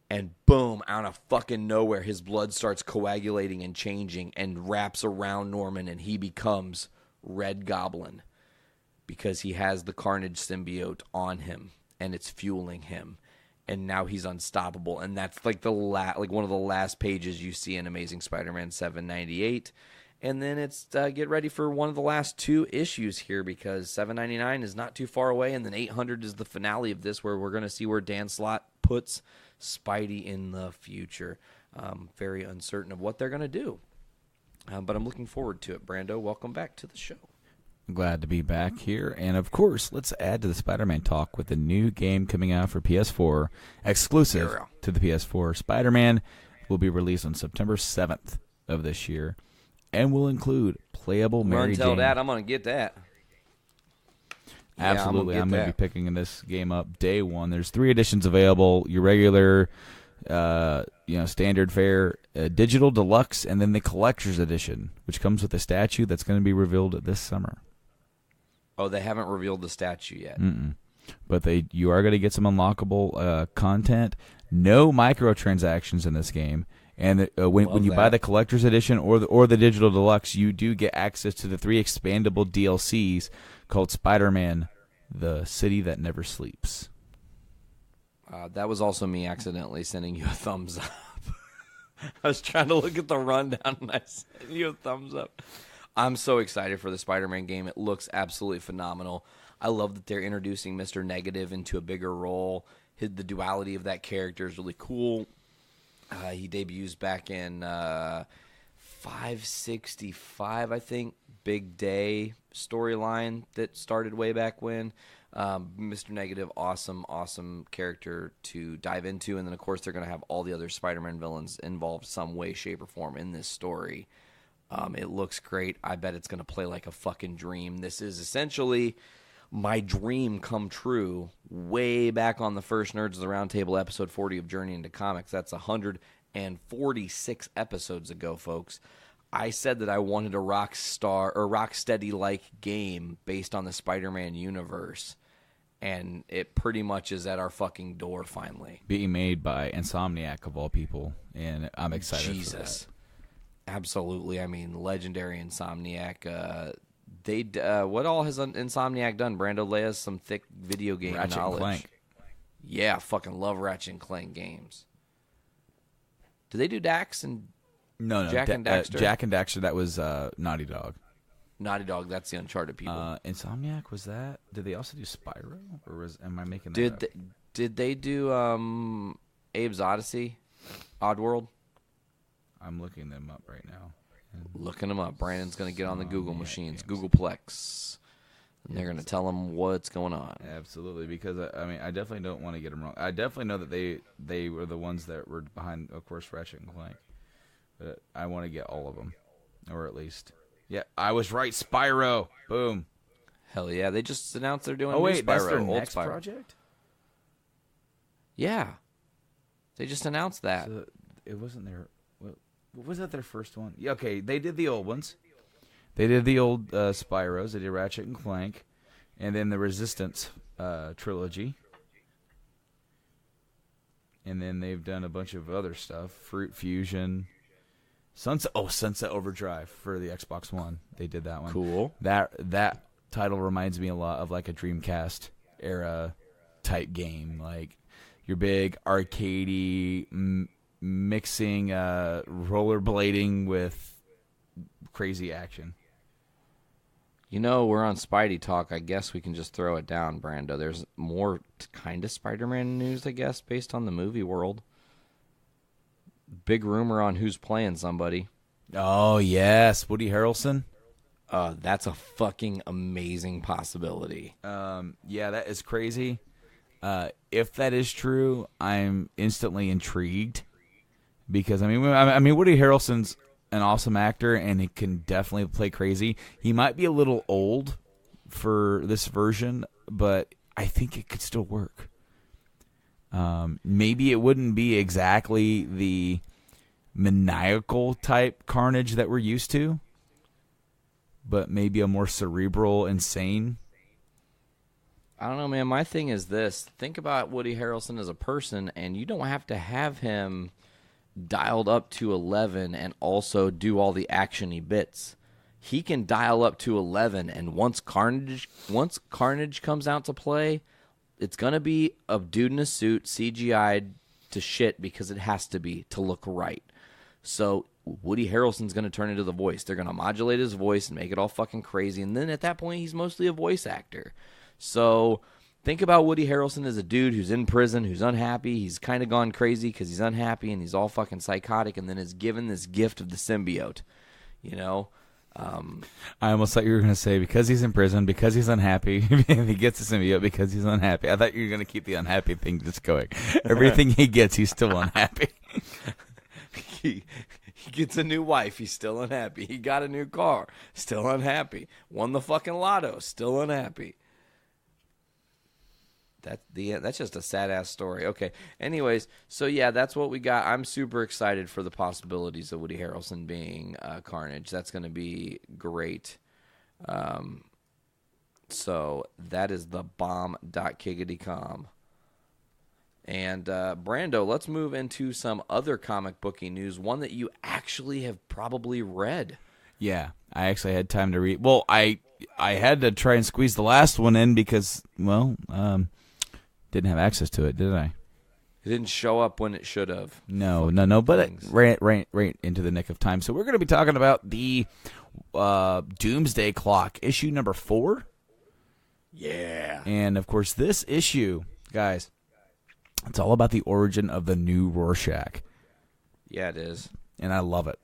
And boom, out of fucking nowhere, his blood starts coagulating and changing and wraps around Norman, and he becomes Red Goblin because he has the Carnage symbiote on him, and it's fueling him. And now he's unstoppable, and that's like one of the last pages you see in Amazing Spider-Man 798. And then it's get ready for one of the last 2 issues here, because 799 is not too far away, and then 800 is the finale of this, where we're going to see where Dan Slott puts Spidey in the future. Very uncertain of what they're going to do, but I'm looking forward to it. Brando, welcome back to the show. Glad to be back here. And, of course, let's add to the Spider-Man talk with a new game coming out for PS4, exclusive to the PS4. Spider-Man will be released on September 7th of this year and will include playable Mary Jane. Run, tell that. I'm going to get that. Absolutely. I'm going to be picking this game up day one. There's 3 editions available. Your regular standard fare, digital deluxe, and then the collector's edition, which comes with a statue that's going to be revealed this summer. Oh, they haven't revealed the statue yet. But you are going to get some unlockable content. No microtransactions in this game. And when you buy the collector's edition or the digital deluxe, you do get access to the 3 expandable DLCs called Spider-Man: The City That Never Sleeps. That was also me accidentally sending you a thumbs up. I was trying to look at the rundown and I sent you a thumbs up. I'm so excited for the Spider-Man game. It looks absolutely phenomenal. I love that they're introducing Mr. Negative into a bigger role. The duality of that character is really cool. He debuts back in 565, I think. Big Day storyline that started way back when. Mr. Negative, awesome character to dive into. And then, of course, they're going to have all the other Spider-Man villains involved some way, shape, or form in this story. It looks great. I bet it's going to play like a fucking dream. This is essentially my dream come true way back on the first Nerds of the Roundtable, episode 40 of Journey into Comics. That's 146 episodes ago, folks. I said that I wanted a Rocksteady-like game based on the Spider-Man universe, and it pretty much is at our fucking door finally. Being made by Insomniac, of all people, and I'm excited for that. Absolutely. I mean, legendary Insomniac. What all has Insomniac done? Brando lay us some thick video game Ratchet knowledge. And Clank. Yeah, fucking love Ratchet and Clank games. Did they do Dax and No. Jack and Daxter? Jack and Daxter, that was Naughty Dog. Naughty Dog, that's the Uncharted people. Insomniac, was that? Did they also do Spyro? Or am I making that up? Did they do Abe's Odyssey? Oddworld? I'm looking them up right now. Looking them up. Brandon's going to get on the Google machines, Googleplex. And they're going to tell him what's going on. Absolutely, because, I definitely don't want to get them wrong. I definitely know that they were the ones that were behind, of course, Ratchet and Clank. But I want to get all of them, or at least. Yeah, I was right, Spyro. Boom. Hell yeah, they just announced they're doing new Spyro. That's their old next Spyro project? Yeah. They just announced that. So it wasn't their... Was that their first one? Yeah, okay, they did the old ones. They did the old Spyros. They did Ratchet and Clank. And then the Resistance trilogy. And then they've done a bunch of other stuff. Fruit Fusion. Sunset Overdrive for the Xbox One. They did that one. Cool. That title reminds me a lot of like a Dreamcast era type game. Like your big arcadey... mixing rollerblading with crazy action. We're on Spidey talk. I guess we can just throw it down, Brando. There's more kind of Spider-Man news, I guess, based on the movie world. Big rumor on who's playing somebody. Oh, yes. Woody Harrelson? That's a fucking amazing possibility. Yeah, that is crazy. If that is true, I'm instantly intrigued. Because, Woody Harrelson's an awesome actor, and he can definitely play crazy. He might be a little old for this version, but I think it could still work. Maybe it wouldn't be exactly the maniacal type Carnage that we're used to, but maybe a more cerebral, insane. I don't know, man. My thing is this. Think about Woody Harrelson as a person, and you don't have to have him dialed up to 11 and also do all the action-y bits. He can dial up to 11, and once Carnage comes out to play, it's going to be a dude in a suit, CGI'd to shit, because it has to be to look right. So Woody Harrelson's going to turn into the voice. They're going to modulate his voice and make it all fucking crazy, and then at that point, he's mostly a voice actor. So think about Woody Harrelson as a dude who's in prison, who's unhappy. He's kind of gone crazy because he's unhappy and he's all fucking psychotic, and then is given this gift of the symbiote. I almost thought you were going to say because he's in prison, because he's unhappy, and he gets the symbiote because he's unhappy. I thought you were going to keep the unhappy thing just going. Everything he gets, he's still unhappy. He gets a new wife, he's still unhappy. He got a new car, still unhappy. Won the fucking lotto, still unhappy. That's just a sad ass story. Okay. Anyways, so yeah, that's what we got. I'm super excited for the possibilities of Woody Harrelson being Carnage. That's going to be great. So that is the bomb.kiggitycom. And Brando, let's move into some other comic booky news. One that you actually have probably read. Yeah, I actually had time to read. Well, I had to try and squeeze the last one in because, well, didn't have access to it, did I? It didn't show up when it should have. No, but it ran into the nick of time. So we're going to be talking about the Doomsday Clock, issue number 4. Yeah. And, of course, this issue, guys, it's all about the origin of the new Rorschach. Yeah, it is. And I love it.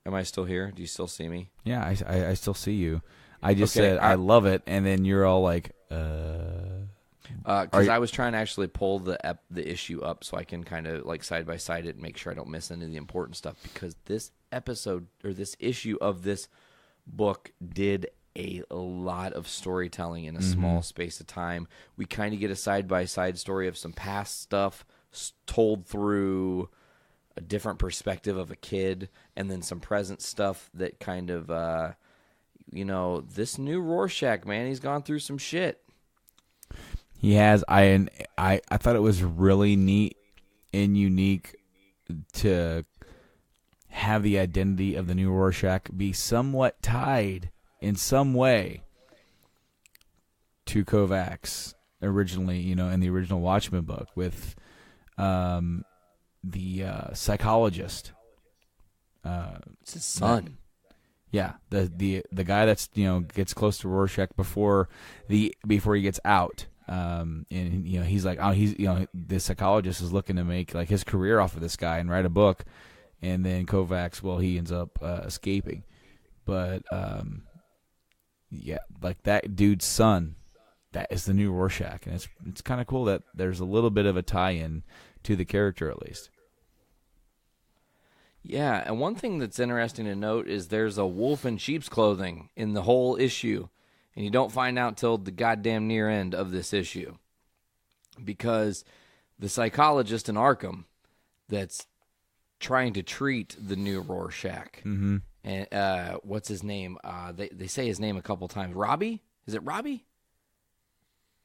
Am I still here? Do you still see me? Yeah, I still see you. I just said I love it, and then you're all like, Because I was trying to actually pull the issue up so I can kind of like side by side it and make sure I don't miss any of the important stuff. Because this episode or this issue of this book did a lot of storytelling in a small space of time. We kind of get a side by side story of some past stuff told through a different perspective of a kid, and then some present stuff that kind of, this new Rorschach, man, he's gone through some shit. He has. I thought it was really neat and unique to have the identity of the new Rorschach be somewhat tied in some way to Kovacs originally, in the original Watchmen book with the psychologist. It's his son. Yeah, the guy that's gets close to Rorschach before he gets out. And he's like, the psychologist is looking to make like his career off of this guy and write a book, and then Kovacs, well, he ends up escaping, but like that dude's son, that is the new Rorschach, and it's kind of cool that there's a little bit of a tie-in to the character at least. Yeah, and one thing that's interesting to note is there's a wolf in sheep's clothing in the whole issue. And you don't find out till the goddamn near end of this issue. Because the psychologist in Arkham that's trying to treat the new Rorschach. Mm-hmm. And what's his name? They say his name a couple times. Robbie? Is it Robbie?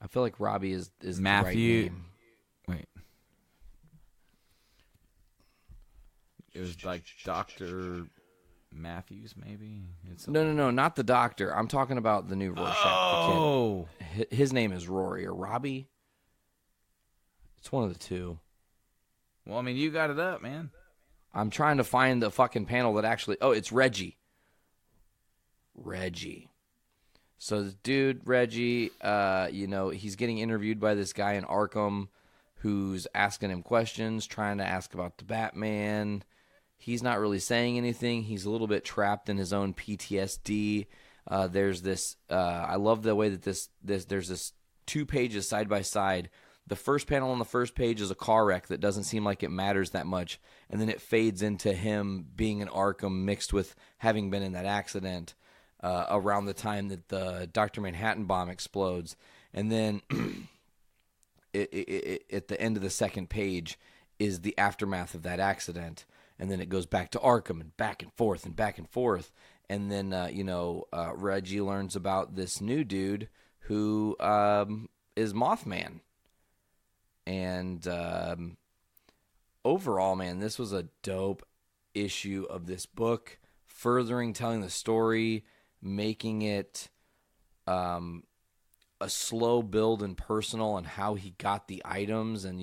I feel like Robbie is Matthew. The right name. Wait. It was like Dr. Matthews, maybe? No, not the doctor. I'm talking about the new Rorschach. Oh. The kid. His name is Rory or Robbie. It's one of the two. Well, I mean, you got it up, man. I'm trying to find the fucking panel that actually... Oh, it's Reggie. Reggie. So the dude, Reggie, he's getting interviewed by this guy in Arkham who's asking him questions, trying to ask about the Batman. He's not really saying anything. He's a little bit trapped in his own PTSD. There's this. I love the way that there's this 2 pages side by side. The first panel on the first page is a car wreck that doesn't seem like it matters that much, and then it fades into him being in Arkham mixed with having been in that accident around the time that the Dr. Manhattan bomb explodes, and then at the end of the second page is the aftermath of that accident. And then it goes back to Arkham and back and forth and back and forth. And then, Reggie learns about this new dude who is Mothman. And overall, man, this was a dope issue of this book, furthering telling the story, making it a slow build and personal on how he got the items and,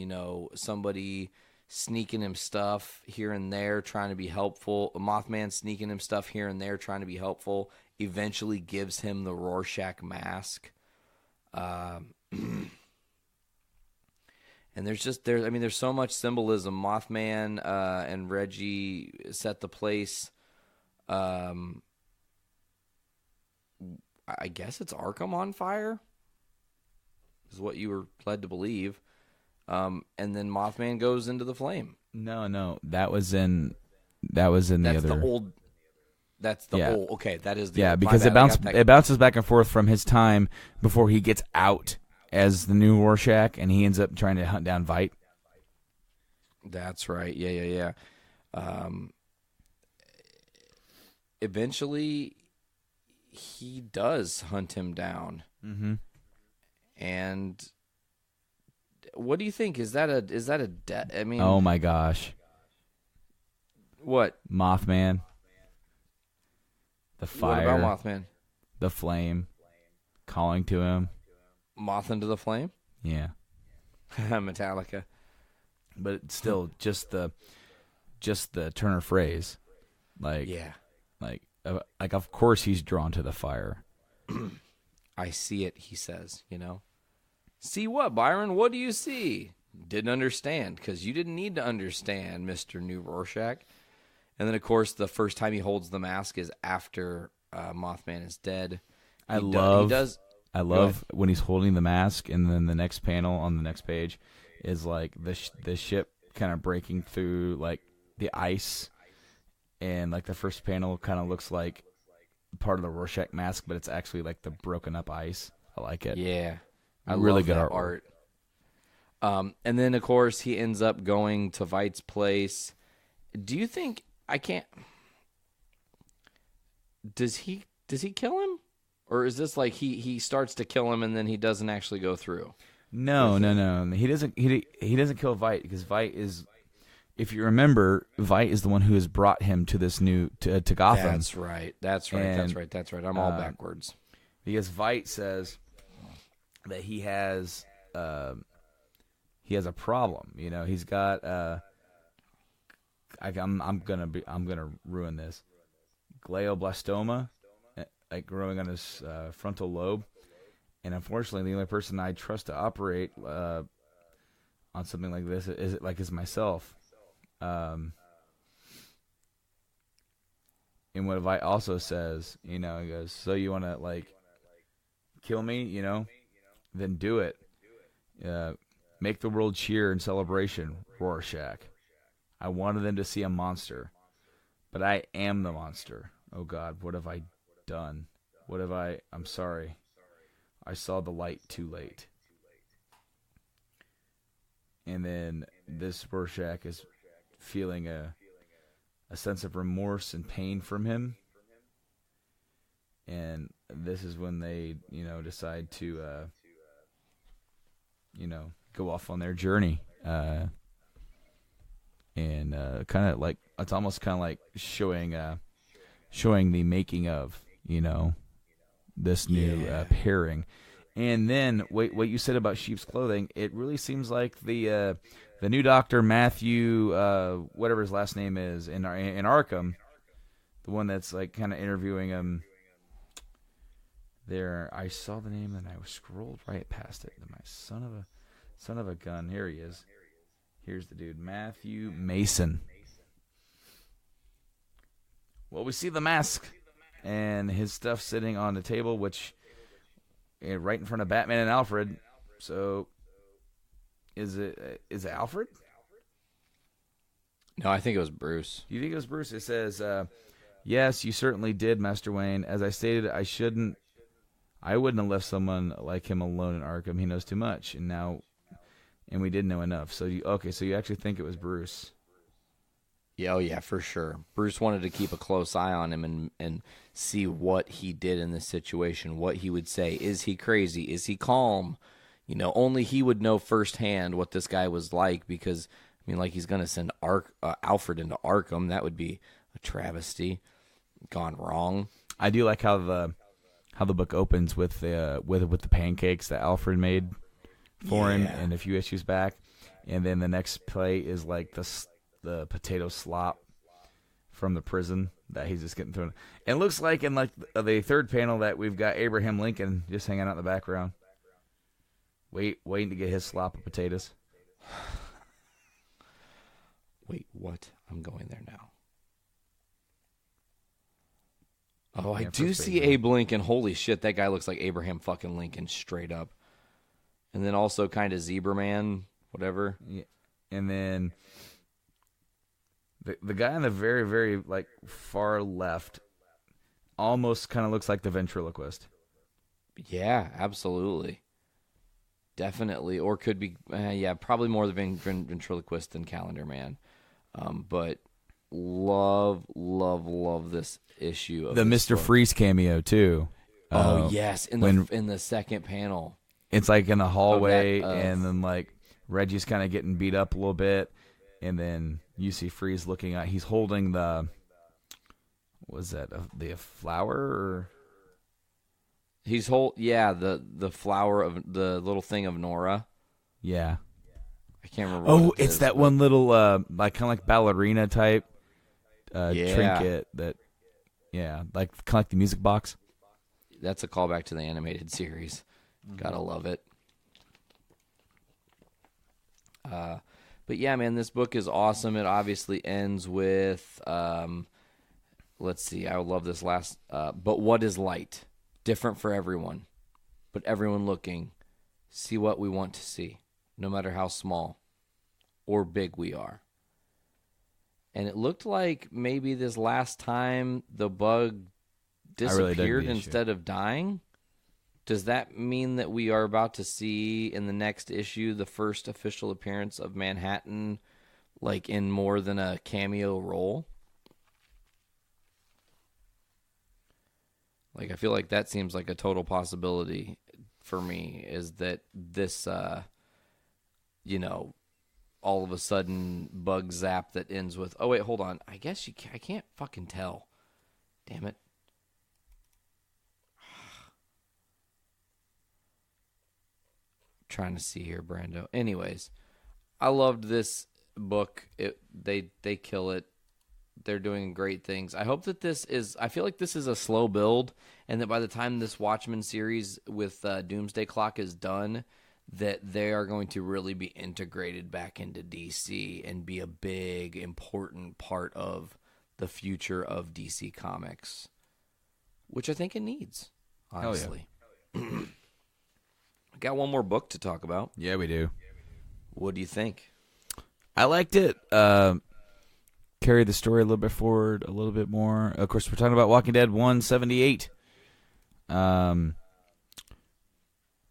somebody sneaking him stuff here and there, trying to be helpful. Mothman sneaking him stuff here and there, trying to be helpful. Eventually gives him the Rorschach mask. And there's so much symbolism. Mothman and Reggie set the place. I guess it's Arkham on fire, is what you were led to believe. And then Mothman goes into the flame. No, that was in the other. The old. That's the old. Okay, that is the yeah, old. because My bad, it bounces back and forth from his time before he gets out as the new Rorschach, and he ends up trying to hunt down Veidt. That's right. Yeah. Eventually, he does hunt him down. Mm-hmm. And what do you think? Is that a I mean, Oh my gosh, what? Mothman, the fire, What about Mothman? the flame, calling to him. Moth into the flame? Yeah, Metallica. but it's still just the Turner phrase, like of course he's drawn to the fire. I see it, he says, See what, Byron? What do you see? Didn't understand, because you didn't need to understand, Mr. New Rorschach. And then, of course, the first time he holds the mask is after Mothman is dead. I love when he's holding the mask, and then the next panel on the next page is like the ship kind of breaking through like the ice, and like the first panel kind of looks like part of the Rorschach mask, but it's actually like the broken up ice. I like it. Yeah, I really love good that art. And then, of course, he ends up going to Veidt's place. Do you think Does he kill him, or is this like he starts to kill him and then he doesn't actually go through? No. He doesn't kill Veidt, because Veidt is, if you remember, Veidt is the one who has brought him to this to Gotham. That's right. I'm all backwards. Because Veidt says that he has a problem. He's got I'm gonna ruin this. Glioblastoma, like growing on his frontal lobe, and unfortunately, the only person I trust to operate on something like this is myself. And what Veidt also says, he goes, "So you want to like kill me, then do it. Make the world cheer in celebration, Rorschach. I wanted them to see a monster, but I am the monster. Oh God, what have I done? I'm sorry. I saw the light too late." And then this Rorschach is feeling a sense of remorse and pain from him. And this is when they, decide to, go off on their journey. And kind of like, it's almost kind of like showing the making of, this new pairing. And then what you said about sheep's clothing, it really seems like the new Doctor Matthew, whatever his last name is, in Arkham, the one that's like kind of interviewing him. There, I saw the name and I scrolled right past it. My son of a gun. Here he is. Here's the dude, Matthew Mason. Well, we see the mask and his stuff sitting on the table, which right in front of Batman and Alfred. So, is it Alfred? No, I think it was Bruce. You think it was Bruce? It says, "Yes, you certainly did, Master Wayne. As I stated, I wouldn't have left someone like him alone in Arkham. He knows too much, and we didn't know enough." So you actually think it was Bruce? Yeah, oh yeah, for sure. Bruce wanted to keep a close eye on him and see what he did in this situation, what he would say. Is he crazy? Is he calm? Only he would know firsthand what this guy was like, because, like he's going to send Alfred into Arkham. That would be a travesty. Gone wrong. I do like how the book opens with the pancakes that Alfred made for him and a few issues back, and then the next play is like the potato slop from the prison that he's just getting thrown. And it looks like in like the third panel that we've got Abraham Lincoln just hanging out in the background, waiting to get his slop of potatoes. Wait, what? I'm going there now. Oh, I do see Abe Lincoln. Holy shit, that guy looks like Abraham fucking Lincoln straight up. And then also kind of Zebra Man, whatever. Yeah. And then the guy on the very, very like far left almost kind of looks like the ventriloquist. Yeah, absolutely. Definitely. Or could be, probably more the ventriloquist than Calendar Man. But love this issue of The this Mr. book. Freeze cameo, too. Yes, in the second panel. It's like in the hallway, of- and then like Reggie's kind of getting beat up a little bit, and then you see Freeze looking at. He's holding the. Was that the flower? Or? He's the flower of the little thing of Nora. Yeah. I can't remember. Oh, what it it's is, that but- one little like kind of like ballerina type trinket that. Yeah, like kind of like the music box. That's a callback to the animated series. Gotta love it. But yeah, man, this book is awesome. It obviously ends with, let's see, I love this last, but what is light? Different for everyone, but everyone looking. See what we want to see, no matter how small or big we are. And it looked like maybe this last time the bug really dug disappeared the issue. instead of dying. Does that mean that we are about to see in the next issue the first official appearance of Manhattan, like in more than a cameo role? Like, I feel like that seems like a total possibility for me, is that this, all of a sudden bug zap that ends with, oh, wait, hold on. I guess I can't fucking tell. Damn it. Trying to see here, Brando. Anyways, I loved this book. They kill it. They're doing great things. I hope that I feel like this is a slow build, and that by the time this Watchmen series with Doomsday Clock is done, that they are going to really be integrated back into DC and be a big, important part of the future of DC Comics, which I think it needs, honestly. Got one more book to talk about. Yeah, we do. What do you think? I liked it. Carry the story a little bit forward, a little bit more. Of course, we're talking about Walking Dead 178.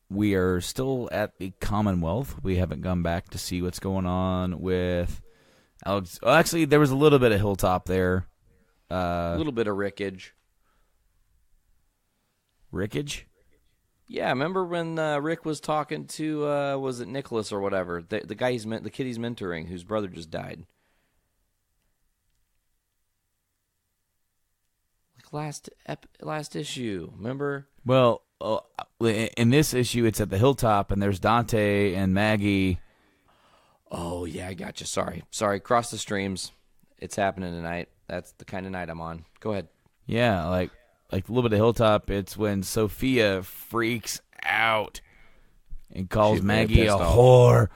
We are still at the Commonwealth. We haven't gone back to see what's going on with Alex. Well, actually, there was a little bit of Hilltop there. A little bit of Rickage. Rickage? Yeah, remember when Rick was talking to was it Nicholas or whatever, the guy the kid he's mentoring, whose brother just died. Like last issue, remember? Well, in this issue, it's at the Hilltop, and there's Dante and Maggie. Oh yeah, I got you. Sorry. Cross the streams. It's happening tonight. That's the kind of night I'm on. Go ahead. Yeah, like a little bit of Hilltop. It's when Sophia freaks out and calls She's very Maggie a pissed off. whore.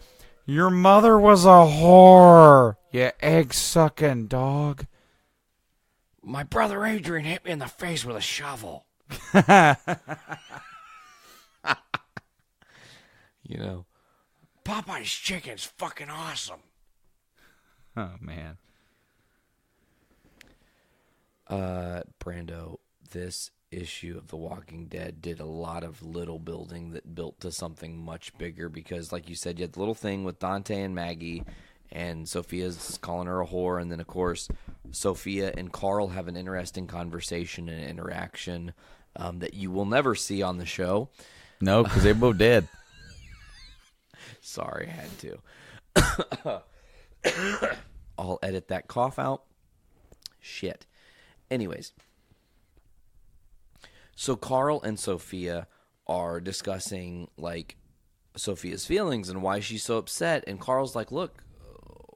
Your mother was a whore, you egg-sucking dog. My brother Adrian hit me in the face with a shovel. Popeye's chicken's fucking awesome. Oh, man. Brando, this issue of The Walking Dead did a lot of little building that built to something much bigger, because, like you said, you had the little thing with Dante and Maggie, and Sophia's calling her a whore, and then, of course, Sophia and Carl have an interesting conversation and interaction that you will never see on the show. No, because they're both dead. Sorry, I had to. I'll edit that cough out. Shit. Anyways, so Carl and Sophia are discussing, like, Sophia's feelings and why she's so upset. And Carl's like, look,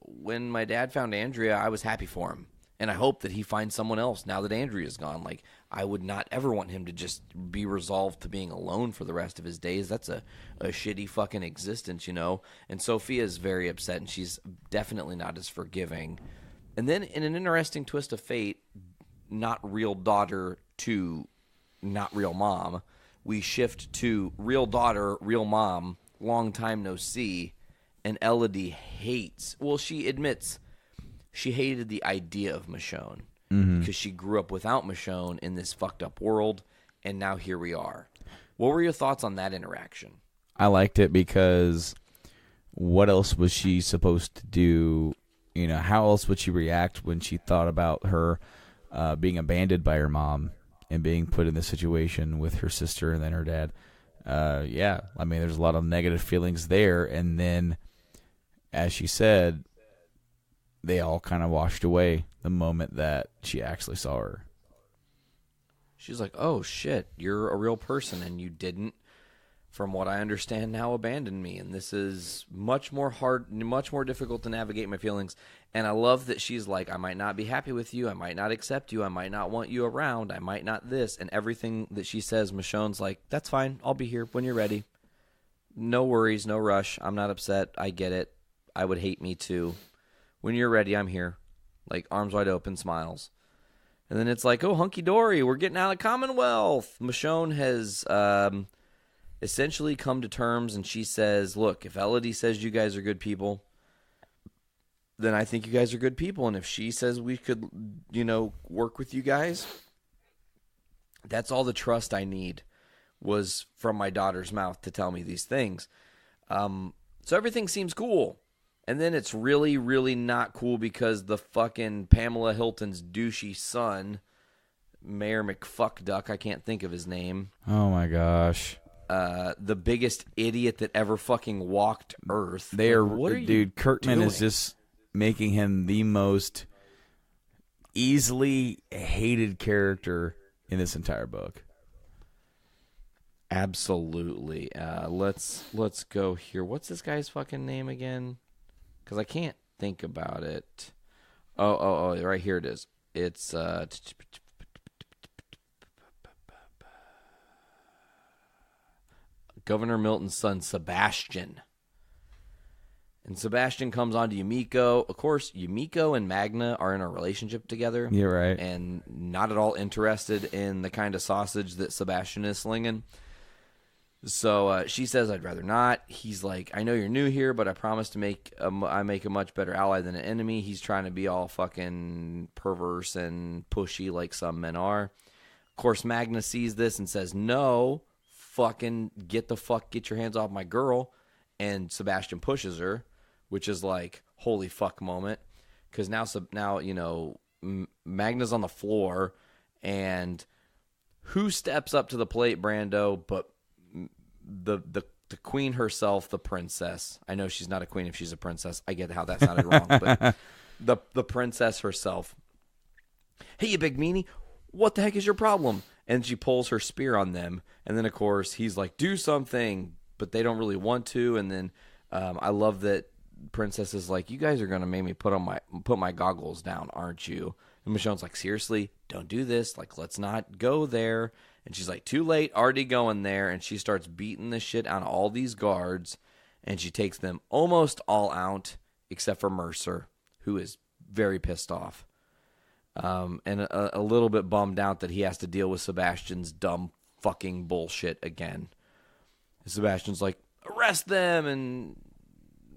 when my dad found Andrea, I was happy for him. And I hope that he finds someone else now that Andrea's gone. Like, I would not ever want him to just be resolved to being alone for the rest of his days. That's a shitty fucking existence, And Sophia is very upset, and she's definitely not as forgiving. And then, in an interesting twist of fate, not real daughter to not real mom, we shift to real daughter, real mom, long time no see, and Elodie hates, well, she admits she hated the idea of Michonne. because she grew up without Michonne in this fucked up world, and now here we are. What were your thoughts on that interaction? I liked it because what else was she supposed to do? You know, how else would she react when she thought about her being abandoned by her mom and being put in this situation with her sister and then her dad? Yeah, I mean, there's a lot of negative feelings there. And then, as she said, they all kind of washed away the moment that she actually saw her. She's like, oh, shit, you're a real person, and you didn't, from what I understand now, abandon me. And this is much more difficult to navigate my feelings. And I love that she's like, I might not be happy with you. I might not accept you. I might not want you around. I might not this. And everything that she says, Michonne's like, that's fine. I'll be here when you're ready. No worries, no rush. I'm not upset. I get it. I would hate me too. When you're ready, I'm here. Like, arms wide open, smiles. And then it's like, oh, hunky-dory, we're getting out of Commonwealth. Michonne has essentially come to terms, and she says, look, if Elodie says you guys are good people, then I think you guys are good people. And if she says we could, work with you guys, that's all the trust I need was from my daughter's mouth to tell me these things. So everything seems cool. And then it's really, really not cool because the fucking Pamela Hilton's douchey son, Mayor McFuckduck, I can't think of his name. Oh, my gosh. The biggest idiot that ever fucking walked Earth. Dude, Kirkman is just making him the most easily hated character in this entire book. Absolutely. Let's go here. What's this guy's fucking name again? Because I can't think about it. Oh, right here it is. It's Governor Milton's son, Sebastian. And Sebastian comes on to Yumiko. Of course, Yumiko and Magna are in a relationship together. You're right. And not at all interested in the kind of sausage that Sebastian is slinging. So she says, I'd rather not. He's like, I know you're new here, but I promise to make a much better ally than an enemy. He's trying to be all fucking perverse and pushy like some men are. Of course, Magna sees this and says, no, fucking get your hands off my girl. And Sebastian pushes her, which is like, holy fuck moment. Because now Magna's on the floor, and who steps up to the plate, Brando, but the queen herself, the princess. I know she's not a queen if she's a princess. I get how that sounded wrong, but the princess herself. Hey, you big meanie, what the heck is your problem? And she pulls her spear on them, and then of course he's like, do something, but they don't really want to. And then I love that Princess is like, you guys are gonna make me put my goggles down, aren't you? And Michonne's like, seriously, don't do this. Like, let's not go there. And she's like, too late, already going there. And she starts beating the shit out of all these guards. And she takes them almost all out, except for Mercer, who is very pissed off. And a little bit bummed out that he has to deal with Sebastian's dumb fucking bullshit again. And Sebastian's like, arrest them, and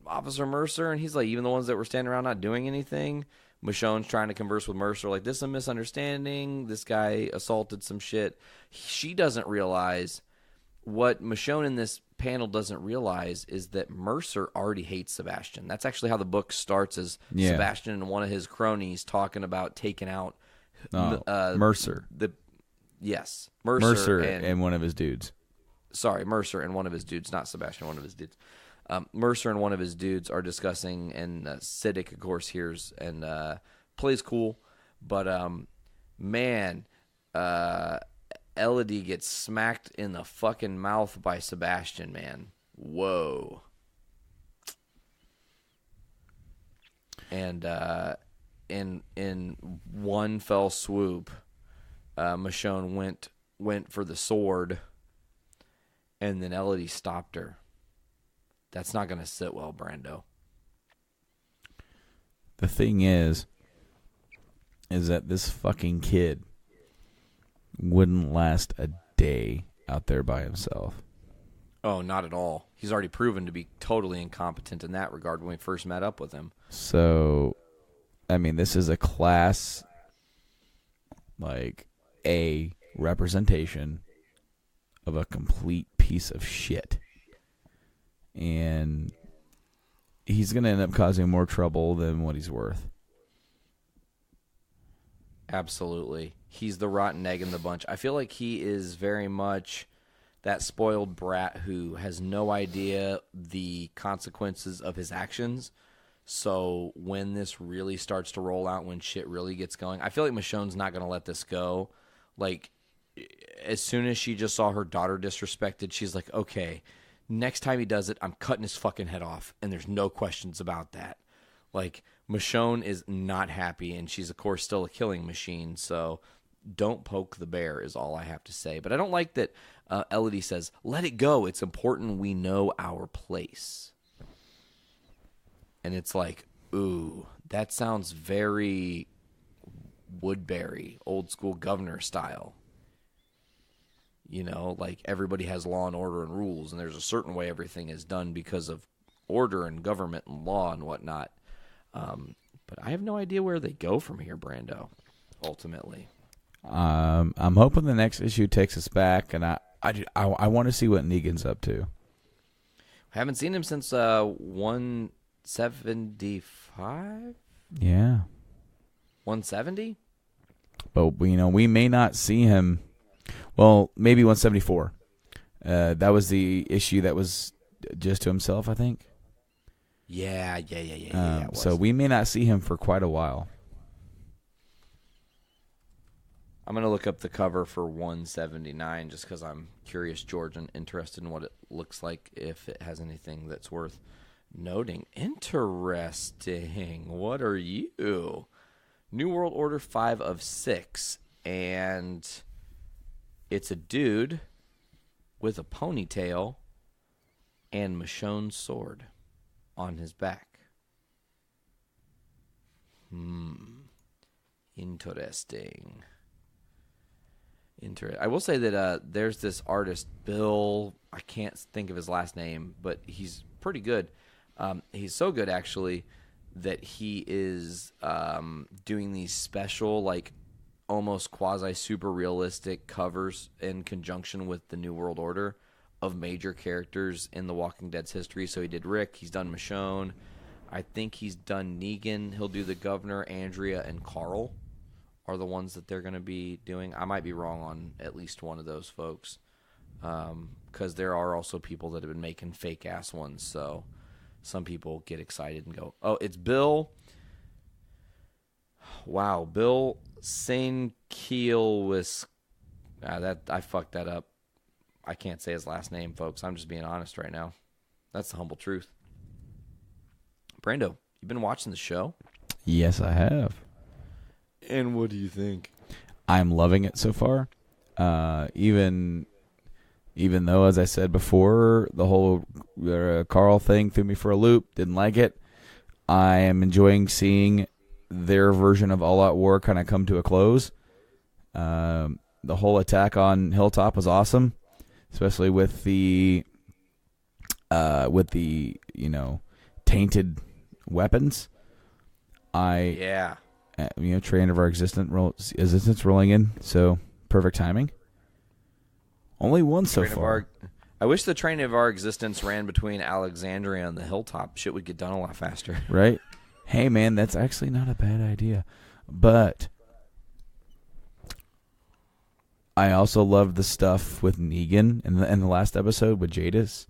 Officer Mercer. And he's like, even the ones that were standing around not doing anything. Michonne's trying to converse with Mercer, like, this is a misunderstanding. This guy assaulted some shit. She doesn't realize what Michonne in this panel doesn't realize is that Mercer already hates Sebastian. That's actually how the book starts, is Sebastian and one of his cronies talking about taking out Mercer. Mercer and one of his dudes. Sorry, Mercer and one of his dudes, not Sebastian, one of his dudes. Mercer and one of his dudes are discussing, and Siddiq, of course, hears and plays cool. But, Elodie gets smacked in the fucking mouth by Sebastian, man. Whoa. And in one fell swoop, Michonne went for the sword, and then Elodie stopped her. That's not going to sit well, Brando. The thing is that this fucking kid wouldn't last a day out there by himself. Oh, not at all. He's already proven to be totally incompetent in that regard when we first met up with him. So, I mean, this is a class like a representation of a complete piece of shit. And he's going to end up causing more trouble than what he's worth. Absolutely. He's the rotten egg in the bunch. I feel like he is very much that spoiled brat who has no idea the consequences of his actions. So when this really starts to roll out, when shit really gets going, I feel like Michonne's not going to let this go. Like, as soon as she just saw her daughter disrespected, she's like, okay, next time he does it, I'm cutting his fucking head off, and there's no questions about that. Like, Michonne is not happy, and she's, of course, still a killing machine, so don't poke the bear is all I have to say. But I don't like that Elodie says, let it go. It's important we know our place. And it's like, ooh, that sounds very Woodbury, old school governor style. You know, like everybody has law and order and rules, and there's a certain way everything is done because of order and government and law and whatnot. But I have no idea where they go from here, Brando, ultimately. I'm hoping the next issue takes us back, and I want to see what Negan's up to. Haven't seen him since 175? Yeah. 170? But, we may not see him. Well, maybe 174. That was the issue that was just to himself, I think. Yeah. So we may not see him for quite a while. I'm going to look up the cover for 179 just because I'm curious, George, and interested in what it looks like, if it has anything that's worth noting. Interesting. What are you? New World Order 5 of 6. And it's a dude with a ponytail and Michonne's sword on his back. Interesting. I will say that there's this artist, Bill, I can't think of his last name, but he's pretty good. He's so good, actually, that he is doing these special, like, almost quasi-super realistic covers in conjunction with the New World Order of major characters in The Walking Dead's history. So he did Rick, he's done Michonne, I think he's done Negan, he'll do the Governor, Andrea, and Carl are the ones that they're going to be doing. I might be wrong on at least one of those folks, because there are also people that have been making fake-ass ones, so some people get excited and go, oh, it's Bill. Wow, Bill Sainkielwis. I fucked that up. I can't say his last name, folks. I'm just being honest right now. That's the humble truth. Brando, you been watching the show? Yes, I have. And what do you think? I'm loving it so far. Even though, as I said before, the whole Carl thing threw me for a loop. Didn't like it. I am enjoying seeing their version of All Out War kind of come to a close. The whole attack on Hilltop was awesome, especially with the tainted weapons. Train of our existence rolling in, so perfect timing. Only one so far. I wish the train of our existence ran between Alexandria and the Hilltop. Shit would get done a lot faster. Right? Hey, man, that's actually not a bad idea. But I also love the stuff with Negan in the last episode with Jadis.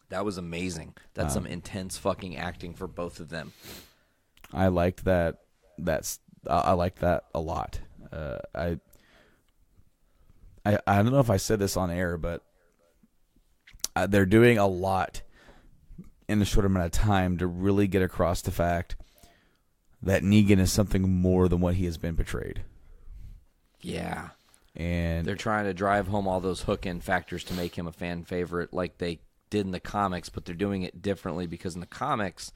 That was amazing. That's some intense fucking acting for both of them. I liked that. I like that a lot. I don't know if I said this on air, but they're doing a lot in a short amount of time to really get across the fact that Negan is something more than what he has been portrayed. Yeah. And they're trying to drive home all those hook-in factors to make him a fan favorite like they did in the comics, but they're doing it differently because in the comics,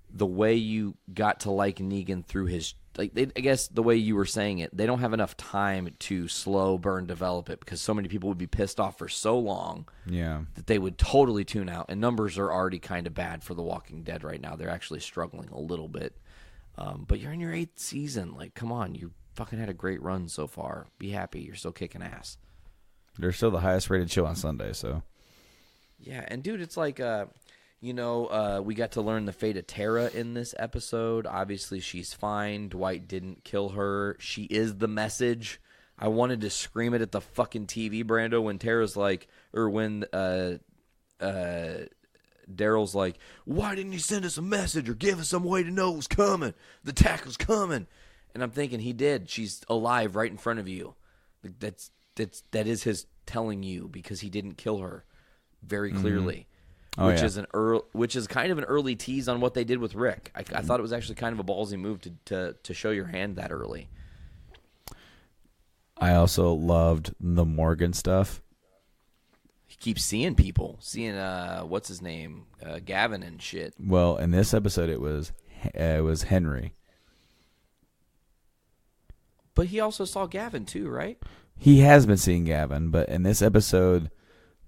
the way you got to like Negan through his... I guess the way you were saying it, they don't have enough time to slow burn develop it because so many people would be pissed off for so long that they would totally tune out. And numbers are already kind of bad for The Walking Dead right now. They're actually struggling a little bit. But you're in your 8th season. Like, come on, fucking had a great run so far. Be happy. You're still kicking ass. They're still the highest rated show on Sunday, so. Yeah, and dude, it's like, we got to learn the fate of Tara in this episode. Obviously, she's fine. Dwight didn't kill her. She is the message. I wanted to scream it at the fucking TV, Brando, when Tara's like, or when Daryl's like, why didn't you send us a message or give us some way to know it was coming? The attack was coming. And I'm thinking he did. She's alive right in front of you. That is his telling you, because he didn't kill her very clearly. Oh, which is kind of an early tease on what they did with Rick. I thought it was actually kind of a ballsy move to show your hand that early. I also loved the Morgan stuff. He keeps seeing people, what's his name, Gavin and shit. Well, in this episode, it was Henry. But he also saw Gavin too, right? He has been seeing Gavin, but in this episode,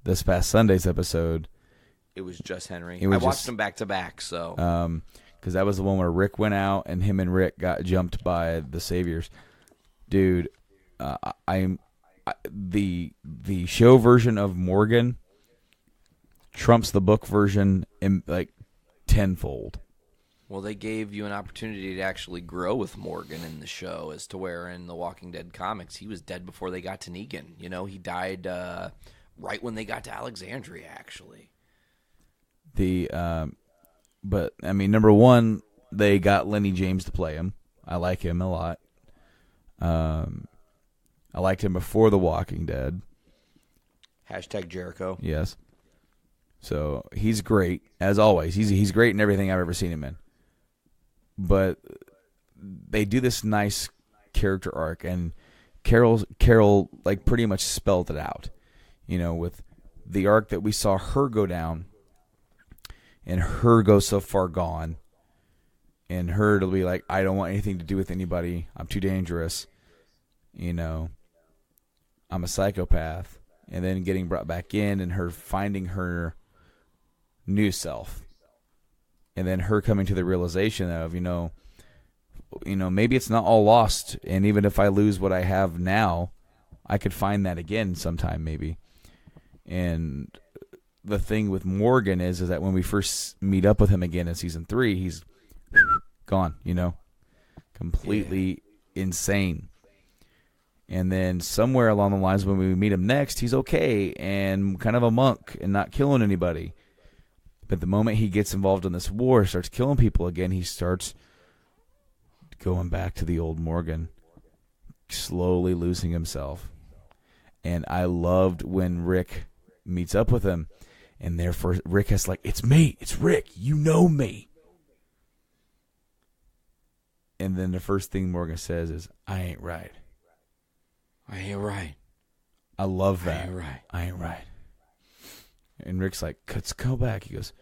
this past Sunday's episode, it was just Henry. I watched them back to back, so because that was the one where Rick went out and him and Rick got jumped by the Saviors. Dude, the show version of Morgan trumps the book version in like tenfold. Well, they gave you an opportunity to actually grow with Morgan in the show, as to where in the Walking Dead comics he was dead before they got to Negan. You know, he died right when they got to Alexandria, actually. But I mean, number one, they got Lenny James to play him. I like him a lot. I liked him before The Walking Dead. Hashtag Jericho. Yes. So he's great, as always. He's great in everything I've ever seen him in. But they do this nice character arc, and Carol like pretty much spelled it out. You know, with the arc that we saw her go down, and her go so far gone, and her to be like, I don't want anything to do with anybody. I'm too dangerous. You know, I'm a psychopath. And then getting brought back in, and her finding her new self. And then her coming to the realization of, you know, maybe it's not all lost. And even if I lose what I have now, I could find that again sometime, maybe. And the thing with Morgan is that when we first meet up with him again in season 3, he's gone, you know, completely insane. And then somewhere along the lines when we meet him next, he's okay and kind of a monk and not killing anybody. But the moment he gets involved in this war, starts killing people again, he starts going back to the old Morgan, slowly losing himself. And I loved when Rick meets up with him, and therefore Rick has like, it's me, it's Rick, you know me. And then the first thing Morgan says is, I ain't right. I ain't right. I love that. I ain't right. I ain't right. And Rick's like, let's go back. He goes,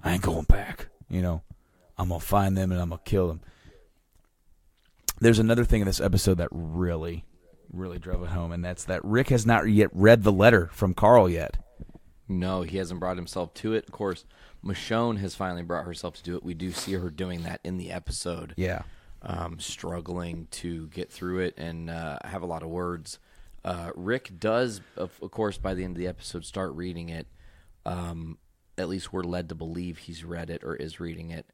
I ain't going back. You know, I'm going to find them and I'm going to kill them. There's another thing in this episode that really, really drove it home, and that's that Rick has not yet read the letter from Carl yet. No, he hasn't brought himself to it. Of course, Michonne has finally brought herself to do it. We do see her doing that in the episode. Yeah. Struggling to get through it and have a lot of words. Rick does, of course, by the end of the episode, start reading it. At least we're led to believe he's read it or is reading it.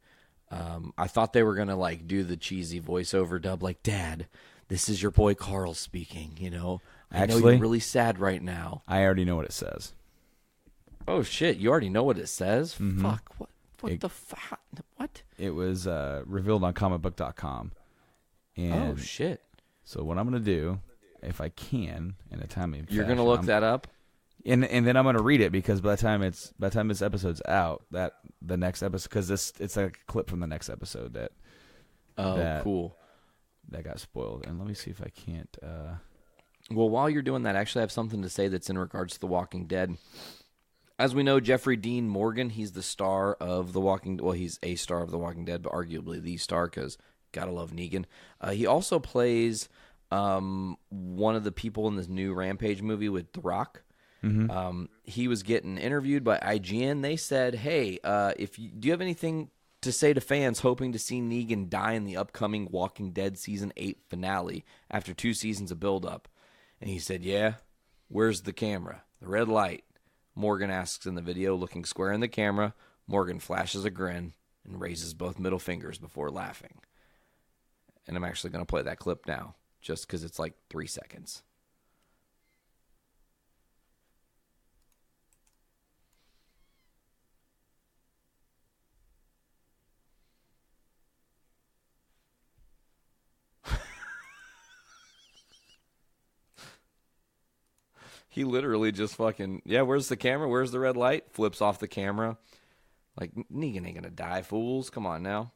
I thought they were going to like do the cheesy voiceover dub like, Dad, this is your boy Carl speaking, you know. I know you're really sad right now. I already know what it says. Oh, shit. You already know what it says? Mm-hmm. Fuck. What the fuck? What? It was revealed on comicbook.com. And oh, shit. So what I'm going to do, if I can, in a timely fashion, you're going to look that up? And then I'm going to read it, because by the time this episode's out, that the next episode, because it's like a clip from the next episode that cool, that got spoiled. And let me see if I can't. Well, while you're doing that, actually, I have something to say that's in regards to The Walking Dead. As we know, Jeffrey Dean Morgan, he's the star of The Walking. Well, he's a star of The Walking Dead, but arguably the star, because gotta love Negan. He also plays one of the people in this new Rampage movie with The Rock. Mm-hmm. He was getting interviewed by IGN. They said, "Hey, do you have anything to say to fans hoping to see Negan die in the upcoming Walking Dead Season 8 finale after 2 seasons of build-up. And he said, yeah, where's the camera? The red light. Morgan asks in the video, looking square in the camera. Morgan flashes a grin and raises both middle fingers before laughing. And I'm actually going to play that clip now, just because it's like 3 seconds. He literally just fucking, yeah, where's the camera? Where's the red light? Flips off the camera. Like, Negan ain't gonna die, fools. Come on now.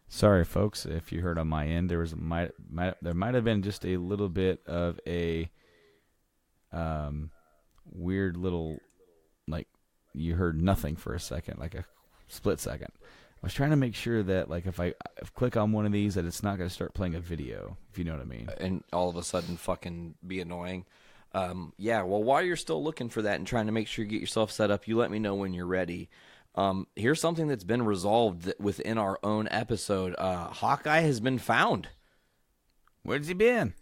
Sorry, folks, if you heard on my end, there might have been just a little bit of a weird little, like, you heard nothing for a second, like a split second. I was trying to make sure that, like, if I click on one of these, that it's not going to start playing a video, if you know what I mean. And all of a sudden fucking be annoying. Yeah, well, while you're still looking for that and trying to make sure you get yourself set up, you let me know when you're ready. Here's something that's been resolved within our own episode. Hawkeye has been found. Where's he been?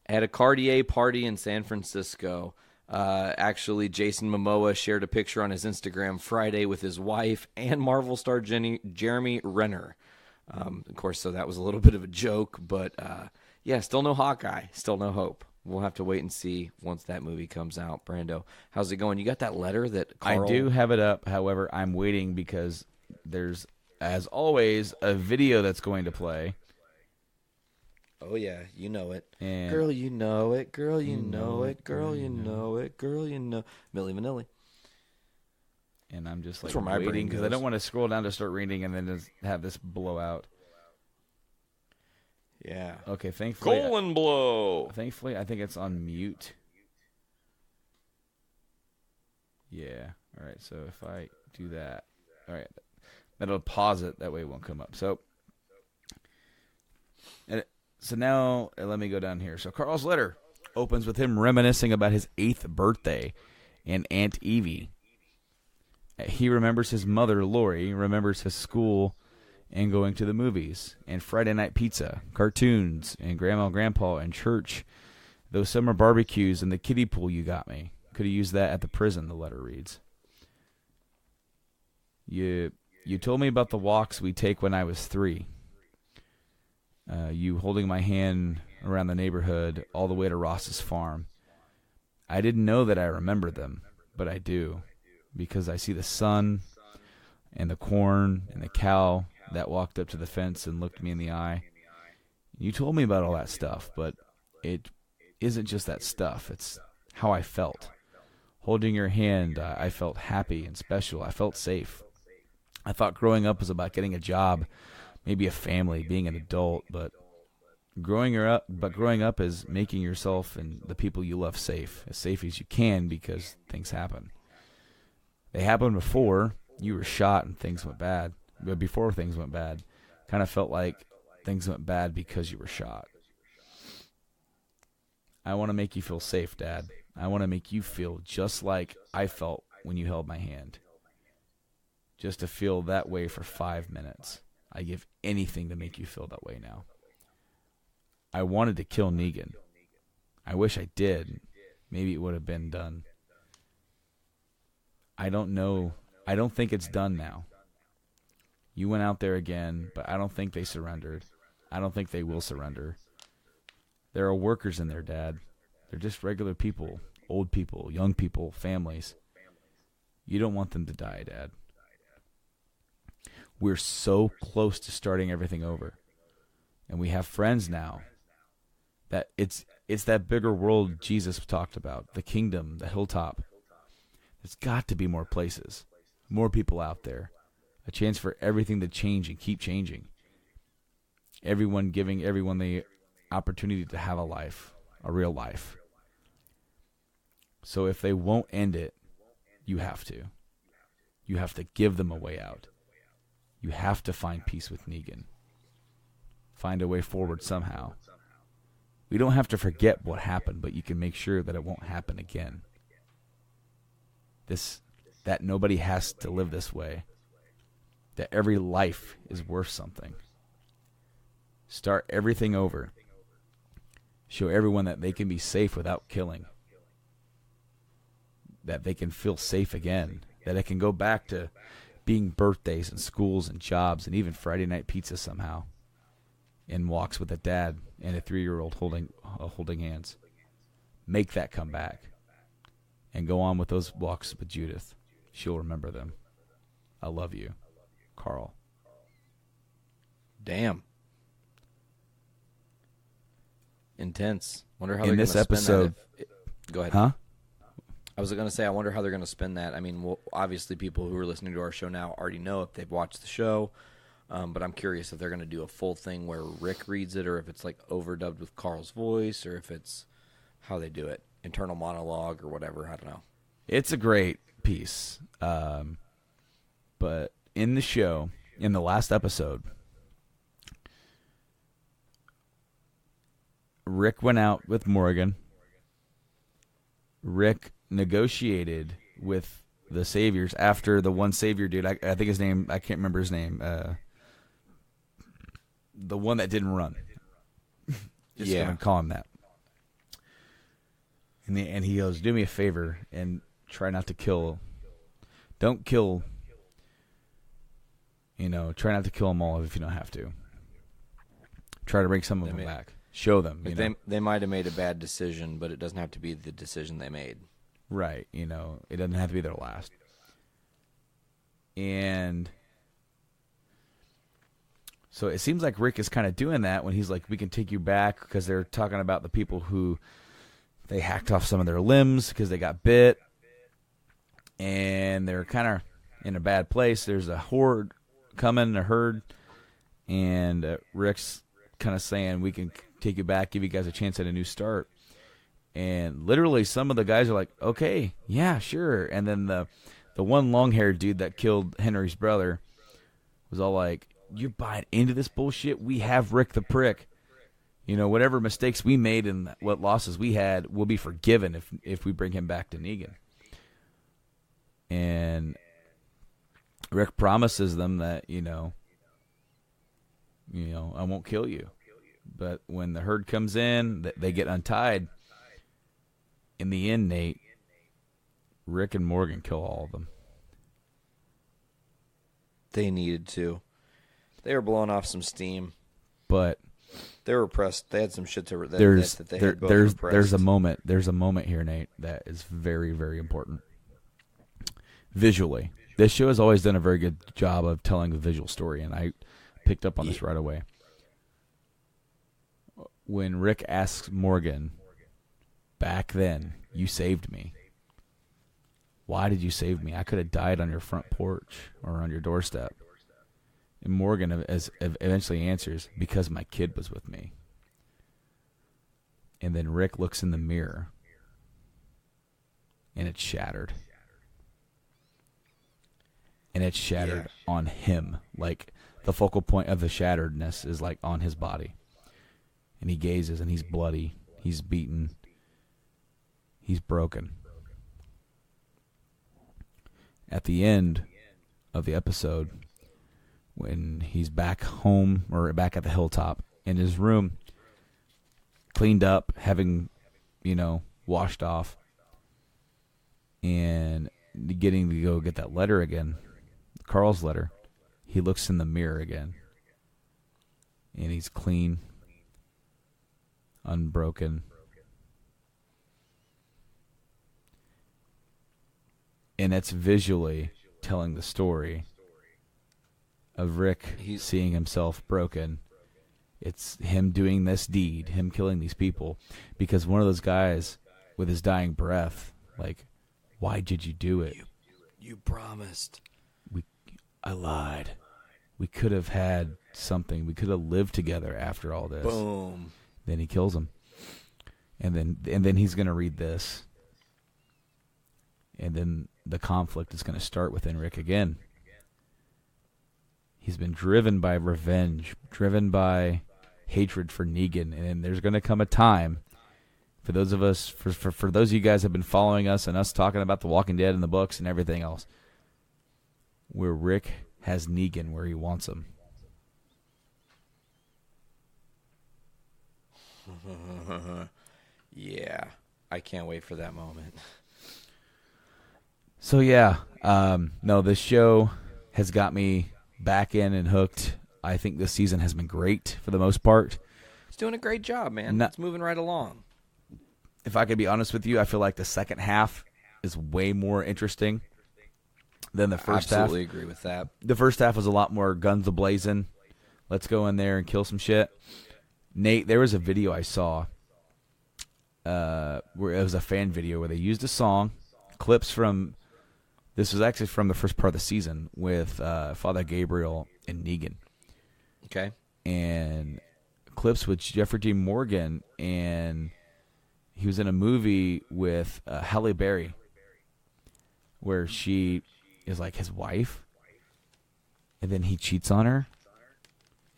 At a Cartier party in San Francisco. Actually, Jason Momoa shared a picture on his Instagram Friday with his wife and Marvel star Jeremy Renner. Of course, so that was a little bit of a joke, but yeah, still no Hawkeye, still no hope. We'll have to wait and see once that movie comes out. Brando, how's it going? You got that letter that Carl... I do have it up. However, I'm waiting because there's, as always, a video that's going to play. Oh, yeah, you know it. And girl, you know it. Girl, you know it. Girl, you know it. Girl, you know... Milli Vanilli. And I'm just, like, That's where my waiting brain because I goes. don't want to scroll down to start reading and then just have this blow out. Yeah. Okay, thankfully... Colon blow. Thankfully, I think it's on mute. Yeah. All right, so if I do that... All right, that'll pause it. That way it won't come up. So now, let me go down here. So Carl's letter opens with him reminiscing about his 8th birthday and Aunt Evie. He remembers his mother, Lori, remembers his school and going to the movies, and Friday night pizza, cartoons, and Grandma and Grandpa, and church, those summer barbecues, and the kiddie pool you got me. Could have used that at the prison, the letter reads. You told me about the walks we take when I was 3. You holding my hand around the neighborhood all the way to Ross's farm. I didn't know that I remembered them, but I do, because I see the sun and the corn and the cow that walked up to the fence and looked me in the eye. You told me about all that stuff, but it isn't just that stuff. It's how I felt. Holding your hand, I felt happy and special. I felt safe. I thought growing up was about getting a job, maybe a family, being an adult, but growing up is making yourself and the people you love safe as you can, because things happen. They happened before. You were shot and things went bad. But before things went bad, kind of felt like things went bad because you were shot. I want to make you feel safe, Dad. I want to make you feel just like I felt when you held my hand. Just to feel that way for 5 minutes. I give anything to make you feel that way now. I wanted to kill Negan. I wish I did. Maybe it would have been done. I don't know. I don't think it's done now. You went out there again, but I don't think they surrendered. I don't think they will surrender. There are workers in there, Dad. They're just regular people, old people, young people, families. You don't want them to die, Dad. We're so close to starting everything over. And we have friends now. That it's that bigger world Jesus talked about, the kingdom, the hilltop. There's got to be more places, more people out there. A chance for everything to change and keep changing. Everyone giving everyone the opportunity to have a life, a real life. So if they won't end it, you have to. You have to give them a way out. You have to find peace with Negan. Find a way forward somehow. We don't have to forget what happened, but you can make sure that it won't happen again. That nobody has to live this way. that every life is worth something. Start everything over. Show everyone that they can be safe without killing. That they can feel safe again. That it can go back to being birthdays and schools and jobs and even Friday night pizza somehow. And walks with a dad and a 3-year-old holding hands. Make that come back. And go on with those walks with Judith. She'll remember them. I love you, Carl. Damn. Intense. Wonder how In they're this gonna episode, spin that. Go ahead. Huh? I was going to say, I wonder how they're going to spin that. I mean, well, obviously, people who are listening to our show now already know if they've watched the show. But I'm curious if they're going to do a full thing where Rick reads it, or if it's like overdubbed with Carl's voice, or if it's how they do it, internal monologue or whatever. I don't know. It's a great piece. But in the show, in the last episode, Rick went out with Morgan. Rick negotiated with the saviors after the one savior dude. I think his name, I can't remember his name. The one that didn't run. Just gonna call him that. And he goes, do me a favor and try not to kill. Don't kill. Try not to kill them all if you don't have to. Try to bring some of them back. Show them. They might have made a bad decision, but it doesn't have to be the decision they made. Right. It doesn't have to be their last. And so it seems like Rick is kind of doing that when he's like, we can take you back, because they're talking about the people who they hacked off some of their limbs because they got bit. And they're kind of in a bad place. There's a horde coming, a herd. And Rick's kind of saying, we can take you back, give you guys a chance at a new start. And literally some of the guys are like, okay, yeah, sure. And then the one long-haired dude that killed Henry's brother was all like, you're buying into this bullshit? We have Rick the Prick. Whatever mistakes we made and what losses we had will be forgiven if we bring him back to Negan. And Rick promises them that, I won't kill you. But when the herd comes in, they get untied. In the end, Nate, Rick and Morgan kill all of them. They needed to. They were blowing off some steam. But they were repressed. They had some shit to there's a moment. There's a moment here, Nate, that is very, very important. Visually, this show has always done a very good job of telling a visual story, and I picked up on this right away. When Rick asks Morgan, back then, you saved me. Why did you save me? I could have died on your front porch or on your doorstep. And Morgan eventually answers, because my kid was with me. And then Rick looks in the mirror, and it's shattered. And it's shattered on him. Like, the focal point of the shatteredness is like on his body. And he gazes, and he's bloody. He's beaten. He's broken. At the end of the episode, when he's back home, or back at the hilltop, in his room, cleaned up, having, washed off, and getting to go get that letter again, Carl's letter, he looks in the mirror again. And he's clean, unbroken. And it's visually telling the story of Rick seeing himself broken. It's him doing this deed, him killing these people, because one of those guys with his dying breath, like, why did you do it? You promised. I lied. We could have had something. We could have lived together after all this. Boom. Then he kills him. And then he's going to read this. And then the conflict is going to start within Rick again. He's been driven by revenge, driven by hatred for Negan, and there's going to come a time, for those of us, for those of you guys who have been following us and us talking about The Walking Dead and the books and everything else, where Rick has Negan where he wants him. Yeah, I can't wait for that moment. So yeah, no, this show has got me back in and hooked. I think this season has been great for the most part. It's doing a great job, man. It's moving right along. If I could be honest with you, I feel like the second half is way more interesting than the first half. Absolutely agree with that. The first half was a lot more guns a-blazing. Let's go in there and kill some shit. Nate, there was a video I saw where it was a fan video where they used a song, clips from, this was actually from the first part of the season with Father Gabriel and Negan. Okay. And clips with Jeffrey Dean Morgan, and he was in a movie with Halle Berry where she is like his wife, and then he cheats on her,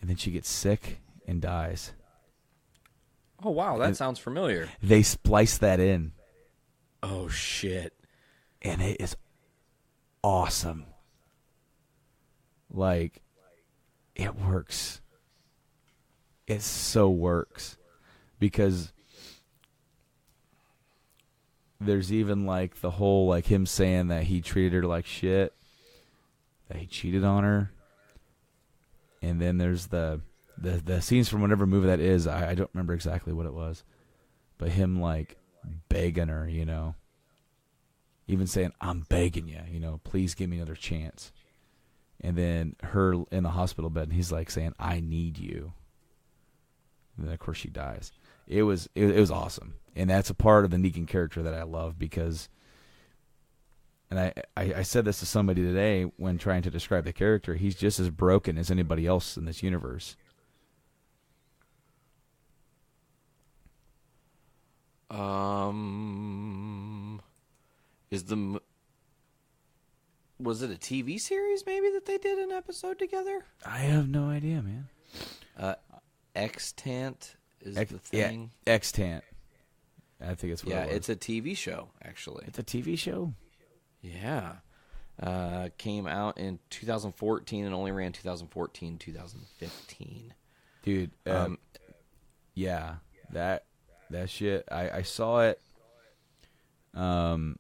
and then she gets sick and dies. Oh, wow, that sounds familiar. They splice that in. Oh, shit. And it is awesome. Like, it works. It so works. Because there's even, like, the whole, like, him saying that he treated her like shit, that he cheated on her. And then there's the scenes from whatever movie that is. I don't remember exactly what it was. But him, like, begging her, you know. Even saying, I'm begging you, you know, please give me another chance. And then her in the hospital bed, and he's, like, saying, I need you. And then, of course, she dies. It was awesome. And that's a part of the Negan character that I love because, and I said this to somebody today when trying to describe the character, he's just as broken as anybody else in this universe. Was it a TV series maybe that they did an episode together? I have no idea, man. Extant is the thing. Yeah, Extant. I think it's what it was. It's a TV show, actually. It's a TV show? Yeah. Came out in 2014 and only ran 2014, 2015. Dude, yeah, that shit, I saw it. I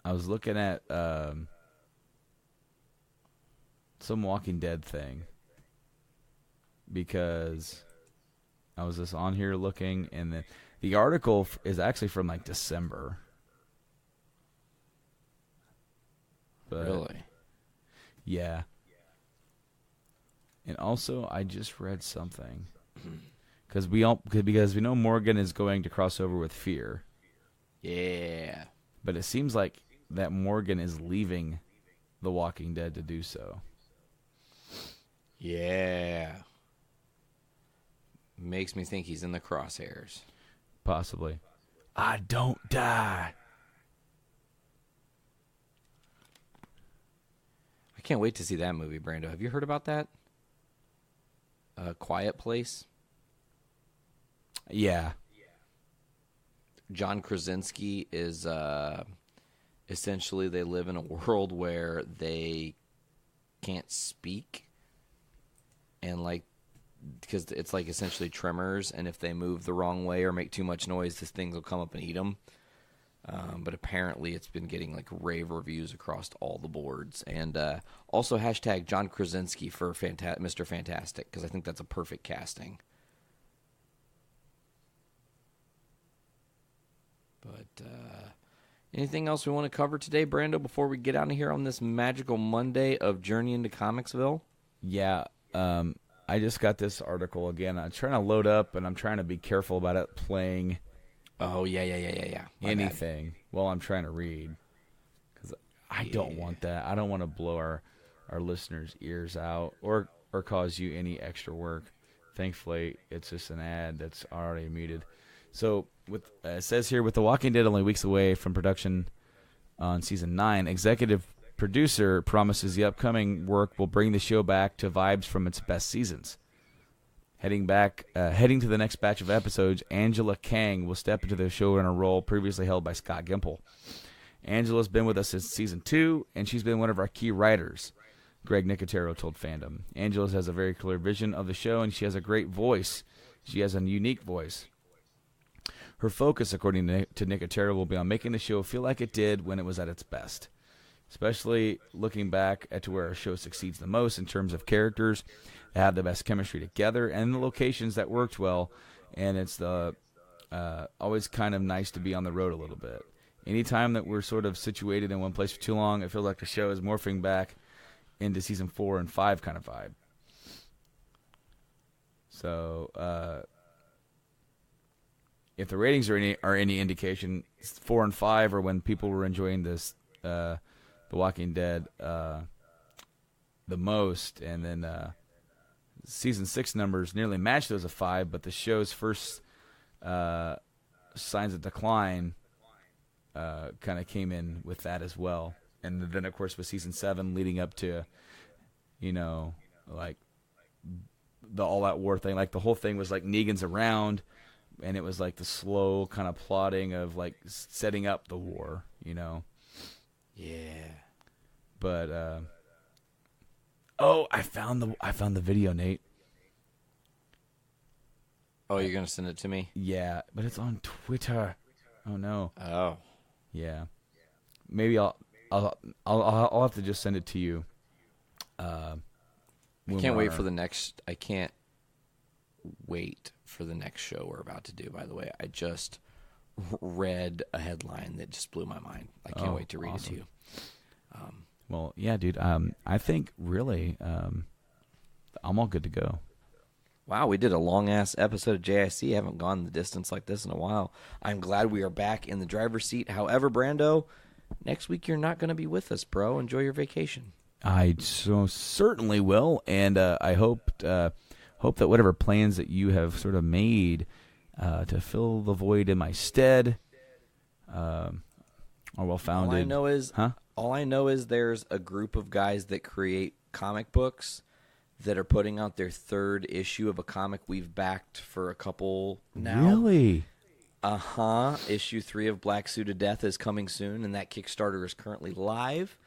was looking at some Walking Dead thing because I was just on here looking, and the article is actually from like December. But, really? Yeah. And also, I just read something because we know Morgan is going to cross over with Fear. Yeah. But it seems like that Morgan is leaving The Walking Dead to do so. Yeah. Makes me think he's in the crosshairs. Possibly. I don't die. I can't wait to see that movie, Brando. Have you heard about that? Quiet Place? Yeah. John Krasinski is essentially they live in a world where they can't speak, and like because it's like essentially tremors, and if they move the wrong way or make too much noise, this thing will come up and eat them. But apparently it's been getting like rave reviews across all the boards, and also hashtag John Krasinski for Mr. Fantastic, because I think that's a perfect casting. But anything else we want to cover today, Brando, before we get out of here on this magical Monday of Journey into Comicsville? Yeah. I just got this article again. I'm trying to load up, and I'm trying to be careful about it playing. Oh, yeah. Anything while I'm trying to read. Because I don't want that. I don't want to blow our listeners' ears out or cause you any extra work. Thankfully, it's just an ad that's already muted. So it says here, with The Walking Dead only weeks away from production on Season 9, executive producer promises the upcoming work will bring the show back to vibes from its best seasons. Heading to the next batch of episodes, Angela Kang will step into the showrunner role previously held by Scott Gimple. Angela's been with us since Season 2, and she's been one of our key writers. Greg Nicotero told Fandom. Angeles has a very clear vision of the show, and she has a great voice. She has a unique voice. Her focus, according to Nicotero, will be on making the show feel like it did when it was at its best, especially looking back at to where our show succeeds the most in terms of characters that have the best chemistry together and the locations that worked well, and it's the always kind of nice to be on the road a little bit. Anytime that we're sort of situated in one place for too long, it feels like the show is morphing back into season 4 and 5 kind of vibe. So, if the ratings are any indication, 4 and 5 are when people were enjoying this, The Walking Dead, the most, and then season 6 numbers nearly match those of 5, but the show's first signs of decline kind of came in with that as well. And then, of course, with season 7 leading up to, like the all-out war thing, like the whole thing was like Negan's around, and it was like the slow kind of plotting of like setting up the war, Yeah. But I found the video, Nate. Oh, you're gonna send it to me? Yeah, but it's on Twitter. Oh no. Oh. Yeah. Maybe I'll have to just send it to you. I can't wait for the next. I can't wait for the next show we're about to do. By the way, I just read a headline that just blew my mind. I can't wait to read it to you. Well, yeah, dude. I think really, I'm all good to go. Wow, we did a long-ass episode of JIC. I haven't gone the distance like this in a while. I'm glad we are back in the driver's seat. However, Brando, next week you're not going to be with us, bro. Enjoy your vacation. I so certainly will, and I hope that whatever plans that you have sort of made to fill the void in my stead are well founded. All I know is there's a group of guys that create comic books that are putting out their 3rd issue of a comic we've backed for a couple now. Really? Issue 3 of Black Suit of Death is coming soon, and that Kickstarter is currently live.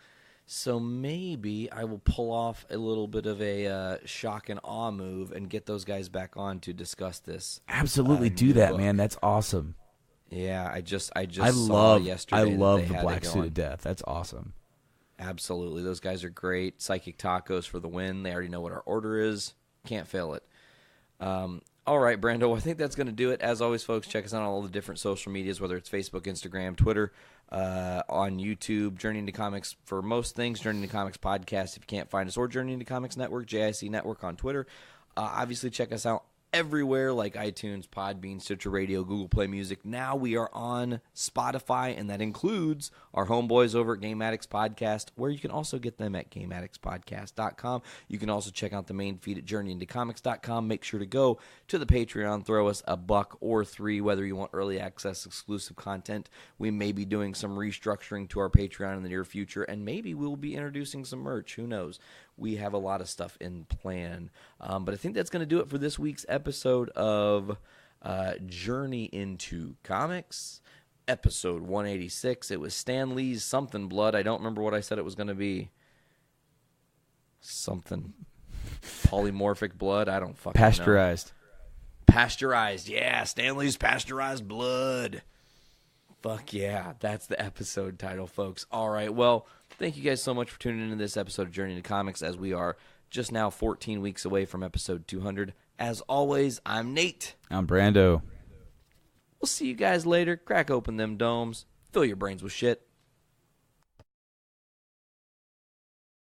So maybe I will pull off a little bit of a shock and awe move and get those guys back on to discuss this. Absolutely do that, book. Man. That's awesome. Yeah, I saw yesterday. I love the Black Suit of Death. That's awesome. Absolutely. Those guys are great. Psychic Tacos for the win. They already know what our order is. Can't fail it. All right, Brando, I think that's going to do it. As always, folks, check us out on all the different social medias, whether it's Facebook, Instagram, Twitter, on YouTube, Journey into Comics for most things, Journey into Comics podcast if you can't find us, or Journey into Comics Network, JIC Network on Twitter. Obviously, check us out everywhere like iTunes, Podbean, Stitcher Radio, Google Play Music. Now we are on Spotify, and that includes our homeboys over at Game Addicts Podcast, where you can also get them at GameAddictsPodcast.com. You can also check out the main feed at JourneyIntoComics.com. Make sure to go to the Patreon, throw us $1 or $3, whether you want early access, exclusive content. We may be doing some restructuring to our Patreon in the near future, and maybe we'll be introducing some merch. Who knows? We have a lot of stuff in plan. But I think that's going to do it for this week's episode of Journey into Comics, episode 186. It was Stan Lee's something blood. I don't remember what I said it was going to be. Something. Polymorphic blood? I don't fucking Pasteurized. know. Pasteurized. Yeah, Stan Lee's Pasteurized blood. Fuck yeah. That's the episode title, folks. All right, well, thank you guys so much for tuning into this episode of Journey into Comics, as we are just now 14 weeks away from episode 200. As always, I'm Nate. I'm Brando. We'll see you guys later. Crack open them domes. Fill your brains with shit.